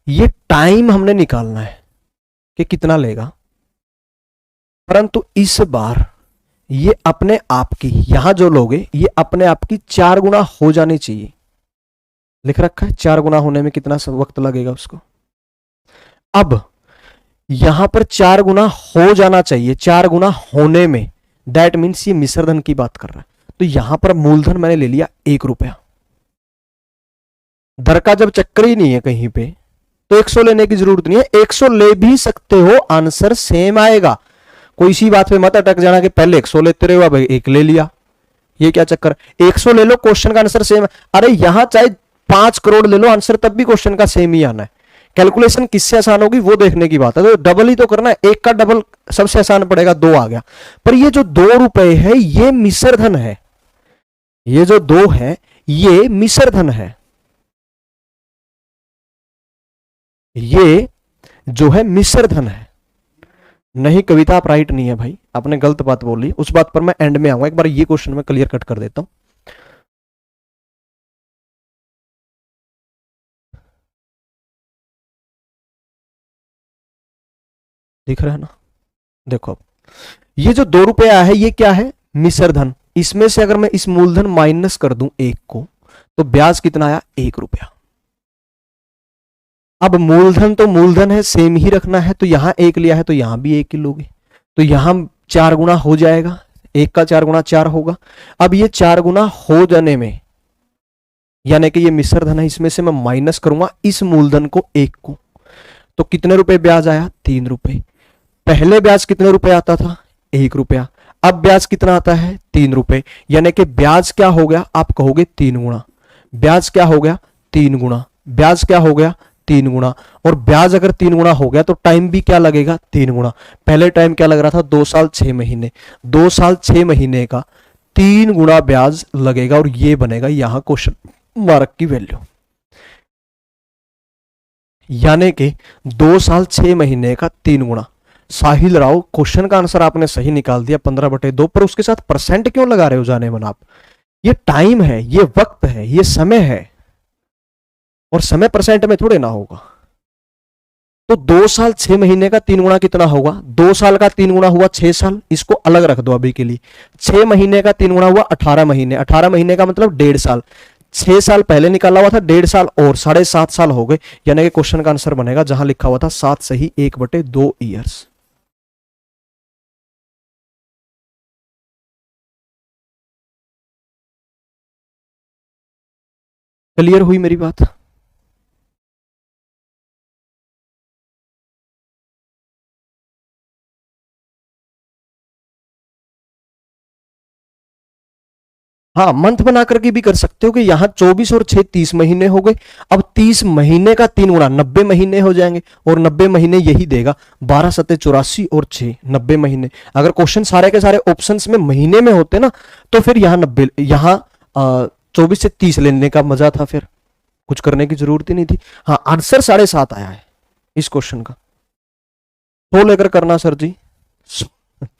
[SPEAKER 1] ये टाइम हमने निकालना है कि कितना लेगा, परंतु इस बार ये अपने आप की, यहां जो लोगे ये अपने आप की 4 गुना हो जानी चाहिए। लिख रखा है 4 गुना होने में कितना वक्त लगेगा उसको। अब यहां पर 4 गुना हो जाना चाहिए, 4 गुना होने में, दैट मीन्स ये मिश्रधन की बात कर रहा है। तो यहां पर मूलधन मैंने ले लिया 1 रुपया। दर का जब चक्कर ही नहीं है कहीं पे तो 100 लेने की जरूरत नहीं है, 100 ले भी सकते हो, आंसर सेम आएगा। कोई इसी बात पे मत अटक जाना कि पहले 100 लेते रहे हो अब 1 ले लिया, ये क्या चक्कर। 100 ले लो, क्वेश्चन का आंसर सेम है। अरे यहां चाहे 5 करोड़ ले लो, आंसर तब भी क्वेश्चन का सेम ही आना है। कैलकुलेशन किससे आसान होगी वो देखने की बात है, तो डबल ही तो करना है, 1 का डबल सबसे आसान पड़ेगा, 2 आ गया। पर ये जो 2 रुपए है ये मिश्रधन है, ये जो 2 है ये मिश्रधन है, ये जो है मिश्रधन है। नहीं कविता आप राइट नहीं है भाई, आपने गलत बात बोली, उस बात पर मैं एंड में आऊंगा। एक बार ये क्वेश्चन में क्लियर कट कर देता हूं। दिख रहा है ना? देखो अब ये जो 2 रुपए आया है ये क्या है, मिश्र धन। इसमें से अगर मैं इस मूलधन माइनस कर दूं 1 को, तो ब्याज कितना आया, 1 रुपया। अब मूलधन तो मूलधन है, सेम ही रखना है, तो यहां 1 लिया है तो यहां भी 1 ही लोगे, तो यहां 4 गुना हो जाएगा, 1 का 4 गुना 4 होगा। अब ये 4 गुना हो जाने में, यानी कि ये मिश्र धन है, इसमें से मैं माइनस करूंगा इस मूलधन को 1 को, तो कितने रुपए ब्याज आया, 3 रुपए। पहले ब्याज कितने रुपए आता था, 1 रुपया। अब ब्याज कितना आता है, 3 रुपए। यानी कि ब्याज क्या हो गया, आप कहोगे 3 गुना। ब्याज क्या हो गया, 3 गुना। ब्याज क्या हो गया, 3 गुना। और ब्याज अगर 3 गुना हो गया तो टाइम भी क्या लगेगा, 3 गुना। पहले टाइम क्या लग रहा था, 2 साल 6 महीने। 2 साल 6 महीने का 3 गुना ब्याज लगेगा, और ये बनेगा यहां क्वेश्चन मार्क की वैल्यू। यानी कि 2 साल 6 महीने का 3 गुना। साहिल राव, क्वेश्चन का आंसर आपने सही निकाल दिया 15/2, पर उसके साथ परसेंट क्यों लगा रहे हो जाने मन आप। ये टाइम है, ये वक्त है, ये समय है, और समय परसेंट में थोड़े ना होगा। तो 2 साल 6 महीने का 3 गुना कितना होगा, 2 साल का 3 गुना हुआ 6 साल, इसको अलग रख दो अभी के लिए। 6 महीने का 3 गुना हुआ 18 महीने, 18 महीने का मतलब 1.5 साल। 6 साल पहले निकाला हुआ था, 1.5 साल और 7.5 साल हो गए। यानी कि क्वेश्चन का आंसर बनेगा जहां लिखा हुआ था 7 सही 1/2 ईयर्स। क्लियर हुई मेरी बात। हाँ, मंथ बना करके भी कर सकते हो कि यहां 24 और 6 30 महीने हो गए। अब 30 महीने का 3 गुना 90 महीने हो जाएंगे, और 90 महीने यही देगा, 12 सत्ते 84 और 6 90 महीने। अगर क्वेश्चन सारे के सारे ऑप्शंस में महीने में होते ना, तो फिर यहाँ 90, यहाँ 24 से 30 लेने का मजा था, फिर कुछ करने की जरूरत ही नहीं थी। हाँ, आंसर 7.5 आया है इस क्वेश्चन का। 100 लेकर करना सर जी।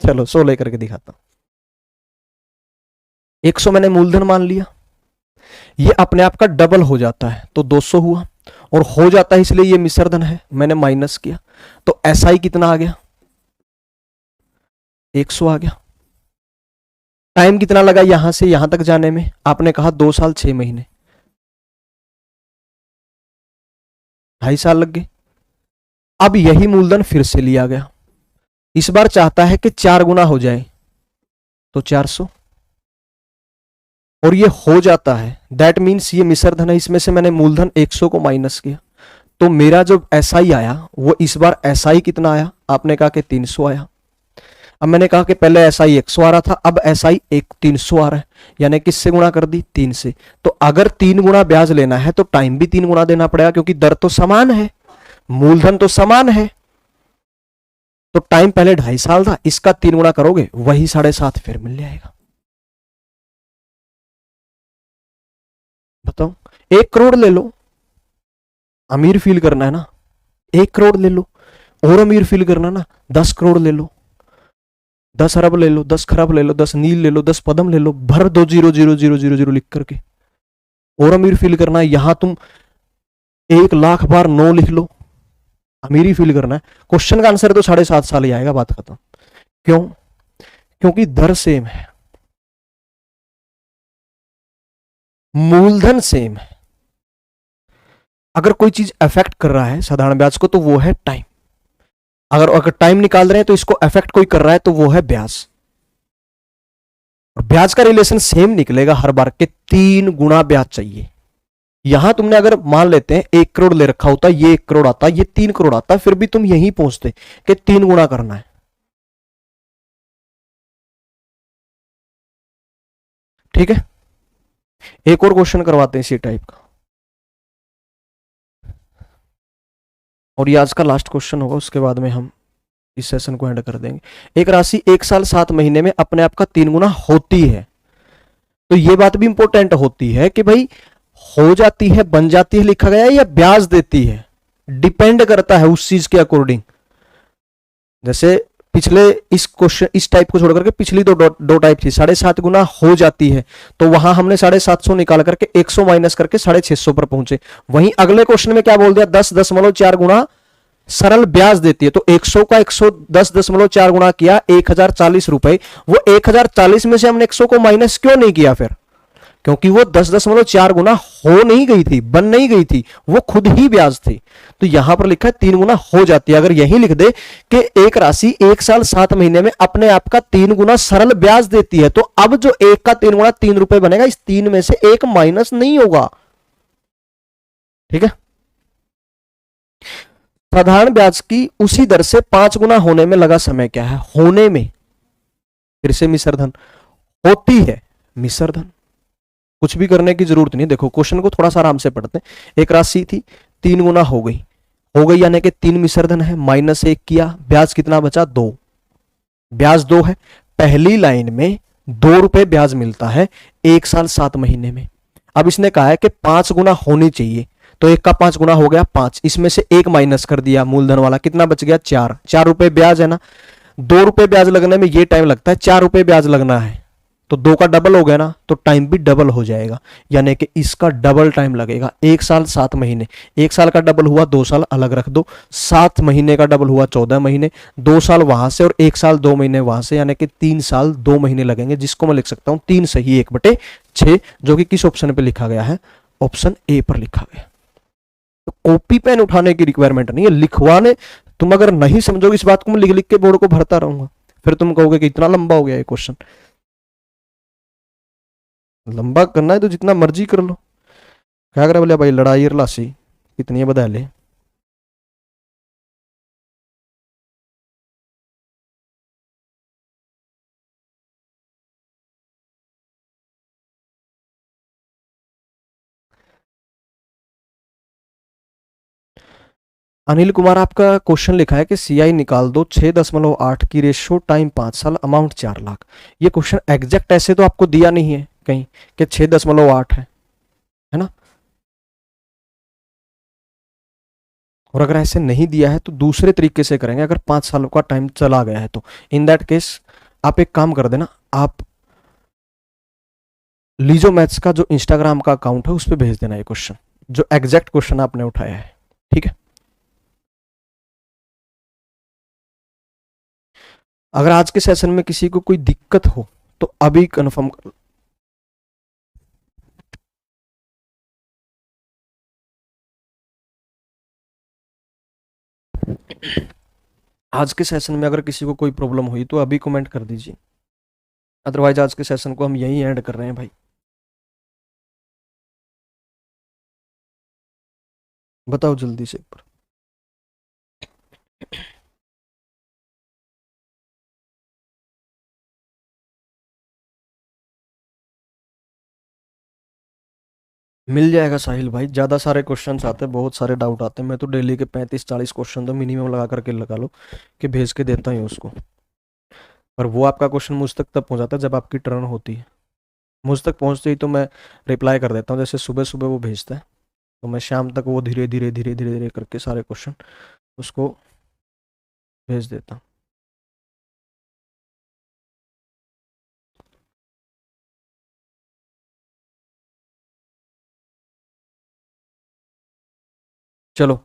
[SPEAKER 1] चलो 100 लेकर के दिखाता हूं। 100 मैंने मूलधन मान लिया, ये अपने आप का डबल हो जाता है तो 200 हुआ, और हो जाता है इसलिए ये मिश्र धन है, मैंने माइनस किया, तो SI कितना आ गया, 100 आ गया। टाइम कितना लगा यहां से यहां तक जाने में, आपने कहा 2 साल 6 महीने, 2.5 साल लग गए। अब यही मूलधन फिर से लिया गया, इस बार चाहता है कि 4 गुना हो जाए, तो 400, और ये हो जाता है। दैट मीन्स ये मिश्र धन है, इसमें से मैंने मूलधन 100 को माइनस किया, तो मेरा जो SI आया वो इस बार SI कितना आया, आपने कहा कि 300 आया। अब मैंने कहा कि पहले SI 100 आ रहा था, अब SI 300 आ रहा है, यानी किससे गुणा कर दी, 3 से। तो अगर 3 गुना ब्याज लेना है तो टाइम भी 3 गुना देना पड़ेगा, क्योंकि दर तो समान है, मूलधन तो समान है। तो टाइम पहले 2.5 साल था, इसका 3 गुना करोगे वही 7.5 फिर मिल जाएगा। बताओ, 1 करोड़ ले लो, अमीर फील करना है ना, 1 करोड़ ले लो, और अमीर फील करना ना, 10 करोड़ ले लो, 10 अरब ले लो, 10 खरब ले लो, 10 नील ले लो, 10 पदम ले लो, भर दो 00000 लिख करके, और अमीर फील करना है। यहां तुम 1,00,000 बार 9 लिख लो, अमीरी फील करना है। क्वेश्चन का आंसर तो 7.5 साल ही आएगा, बात खत्म। क्यों, क्योंकि दर सेम है, मूलधन सेम है। अगर कोई चीज अफेक्ट कर रहा है साधारण ब्याज को तो वो है टाइम, अगर टाइम निकाल रहे हैं तो इसको अफेक्ट कोई कर रहा है तो वो है ब्याज, और ब्याज का रिलेशन सेम निकलेगा हर बार के 3 गुना ब्याज चाहिए। यहां तुमने अगर मान लेते हैं 1 करोड़ ले रखा होता, ये 1 करोड़ आता, ये 3 करोड़ आता, फिर भी तुम यहीं पहुंचते कि 3 गुना करना है। ठीक है, एक और क्वेश्चन करवाते हैं इसी टाइप का, और ये आज का लास्ट क्वेश्चन होगा, उसके बाद में हम इस सेशन को एंड कर देंगे। एक राशि 1 साल 7 महीने में अपने आप का 3 गुना होती है, तो ये बात भी इंपॉर्टेंट होती है कि भाई हो जाती है, बन जाती है लिखा गया है, या ब्याज देती है, डिपेंड करता है उस चीज के अकॉर्डिंग। जैसे पिछले इस क्वेश्चन इस टाइप को छोड़ करके पिछली दो टाइप थी, 7.5 गुना हो जाती है, तो वहां हमने 750 निकाल करके 100 माइनस करके 650 पर पहुंचे। वहीं अगले क्वेश्चन में क्या बोल दिया, 10.4 गुना सरल ब्याज देती है। तो 100 का 110.4 गुणा किया 1040 रुपए, वो 1040 में से हमने 100 को माइनस क्यों नहीं किया फिर? क्योंकि वो 10.4 गुना हो नहीं गई थी, बन नहीं गई थी, वो खुद ही ब्याज थी। तो यहां पर लिखा है 3 गुना हो जाती है। अगर यही लिख दे कि एक राशि 1 साल 7 महीने में अपने आप का 3 गुना सरल ब्याज देती है, तो अब जो 1 का 3 गुना 3 रुपए बनेगा, इस 3 में से 1 माइनस नहीं होगा। ठीक है। साधारण ब्याज की उसी दर से 5 गुना होने में लगा समय क्या है? होने में, फिर से मिश्र धन, होती है मिश्र धन, कुछ भी करने की जरूरत नहीं। देखो क्वेश्चन को थोड़ा सा आराम से पढ़ते हैं। एक राशि थी 3 गुना हो गई यानी कि 3 मिश्र धन है, -1 किया, ब्याज कितना बचा? 2। ब्याज 2 है। पहली लाइन में 2 रुपए ब्याज मिलता है 1 साल 7 महीने में। अब इसने कहा है कि 5 गुना होनी चाहिए, तो 1 का 5 गुना हो गया 5, इसमें से 1 माइनस कर दिया मूलधन वाला, कितना बच गया? 4। 4 रुपए ब्याज है ना, 2 रुपए ब्याज लगने में ये टाइम लगता है, 4 रुपए ब्याज लगना है, तो 2 का डबल हो गया ना, तो टाइम भी डबल हो जाएगा, यानी कि इसका डबल टाइम लगेगा। 1 साल 7 महीने, 1 साल का डबल हुआ 2 साल अलग रख दो, 7 महीने का डबल हुआ 14 महीने, 2 साल वहां से और 1 साल 2 महीने वहां से, यानी कि 3 साल 2 महीने लगेंगे, जिसको मैं लिख सकता हूं 3 सही 1/6, जो कि किस ऑप्शन पे लिखा गया है? ऑप्शन ए पर लिखा गया। तो कॉपी पेन उठाने की रिक्वायरमेंट नहीं है, लिखवाने, तुम अगर नहीं समझोगे इस बात को, मैं लिख लिख के बोर्ड को भरता रहूंगा, फिर तुम कहोगे कि इतना लंबा हो गया ये क्वेश्चन। लंबा करना है तो जितना मर्जी कर लो। क्या करे बोले भाई, लड़ाई रलासी कितनी बधा ले। अनिल कुमार आपका क्वेश्चन लिखा है कि सीआई निकाल दो 6.8 की रेशो टाइम 5 साल अमाउंट 4 लाख। ये क्वेश्चन एग्जैक्ट ऐसे तो आपको दिया नहीं है कहीं कि 6.8 है ना। और अगर ऐसे नहीं दिया है तो दूसरे तरीके से करेंगे, अगर 5 सालों का टाइम चला गया है तो इन दैट केस आप एक काम कर देना, आप लीजो मैथ्स का जो इंस्टाग्राम का अकाउंट है उस पर भेज देना ये क्वेश्चन, जो एग्जैक्ट क्वेश्चन आपने उठाया है। ठीक है। अगर आज के सेशन में किसी को कोई दिक्कत हो तो अभी कंफर्म कर। आज के सेशन में अगर किसी को कोई प्रॉब्लम हुई तो अभी कमेंट कर दीजिए, अदरवाइज आज के सेशन को हम यहीं एंड कर रहे हैं भाई। बताओ जल्दी से एक बार। मिल जाएगा साहिल भाई, ज़्यादा सारे क्वेश्चंस आते हैं, बहुत सारे डाउट आते हैं, मैं तो डेली के 35-40 क्वेश्चन तो मिनिमम लगा करके लगा लो कि भेज के देता हूँ उसको। पर वो आपका क्वेश्चन मुझ तक तब पहुँचाता है जब आपकी टर्न होती है, मुझ तक पहुँचते ही तो मैं रिप्लाई कर देता हूँ। जैसे सुबह सुबह वो भेजता है तो मैं शाम तक वो धीरे धीरे धीरे धीरे धीरे करके सारे क्वेश्चन उसको भेज देता हूँ। चलो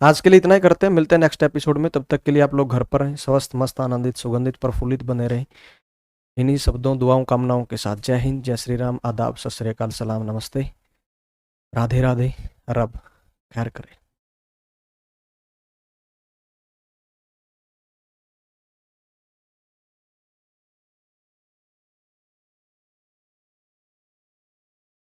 [SPEAKER 1] आज के लिए इतना ही करते हैं, मिलते हैं नेक्स्ट एपिसोड में। तब तक के लिए आप लोग घर पर रहें, स्वस्थ मस्त आनंदित सुगंधित प्रफुल्लित बने रहें। इन्हीं शब्दों दुआओं कामनाओं के साथ जय हिंद, जय श्री राम, आदाब, सत श्री अकाल, सलाम, नमस्ते, राधे राधे, रब खैर करे।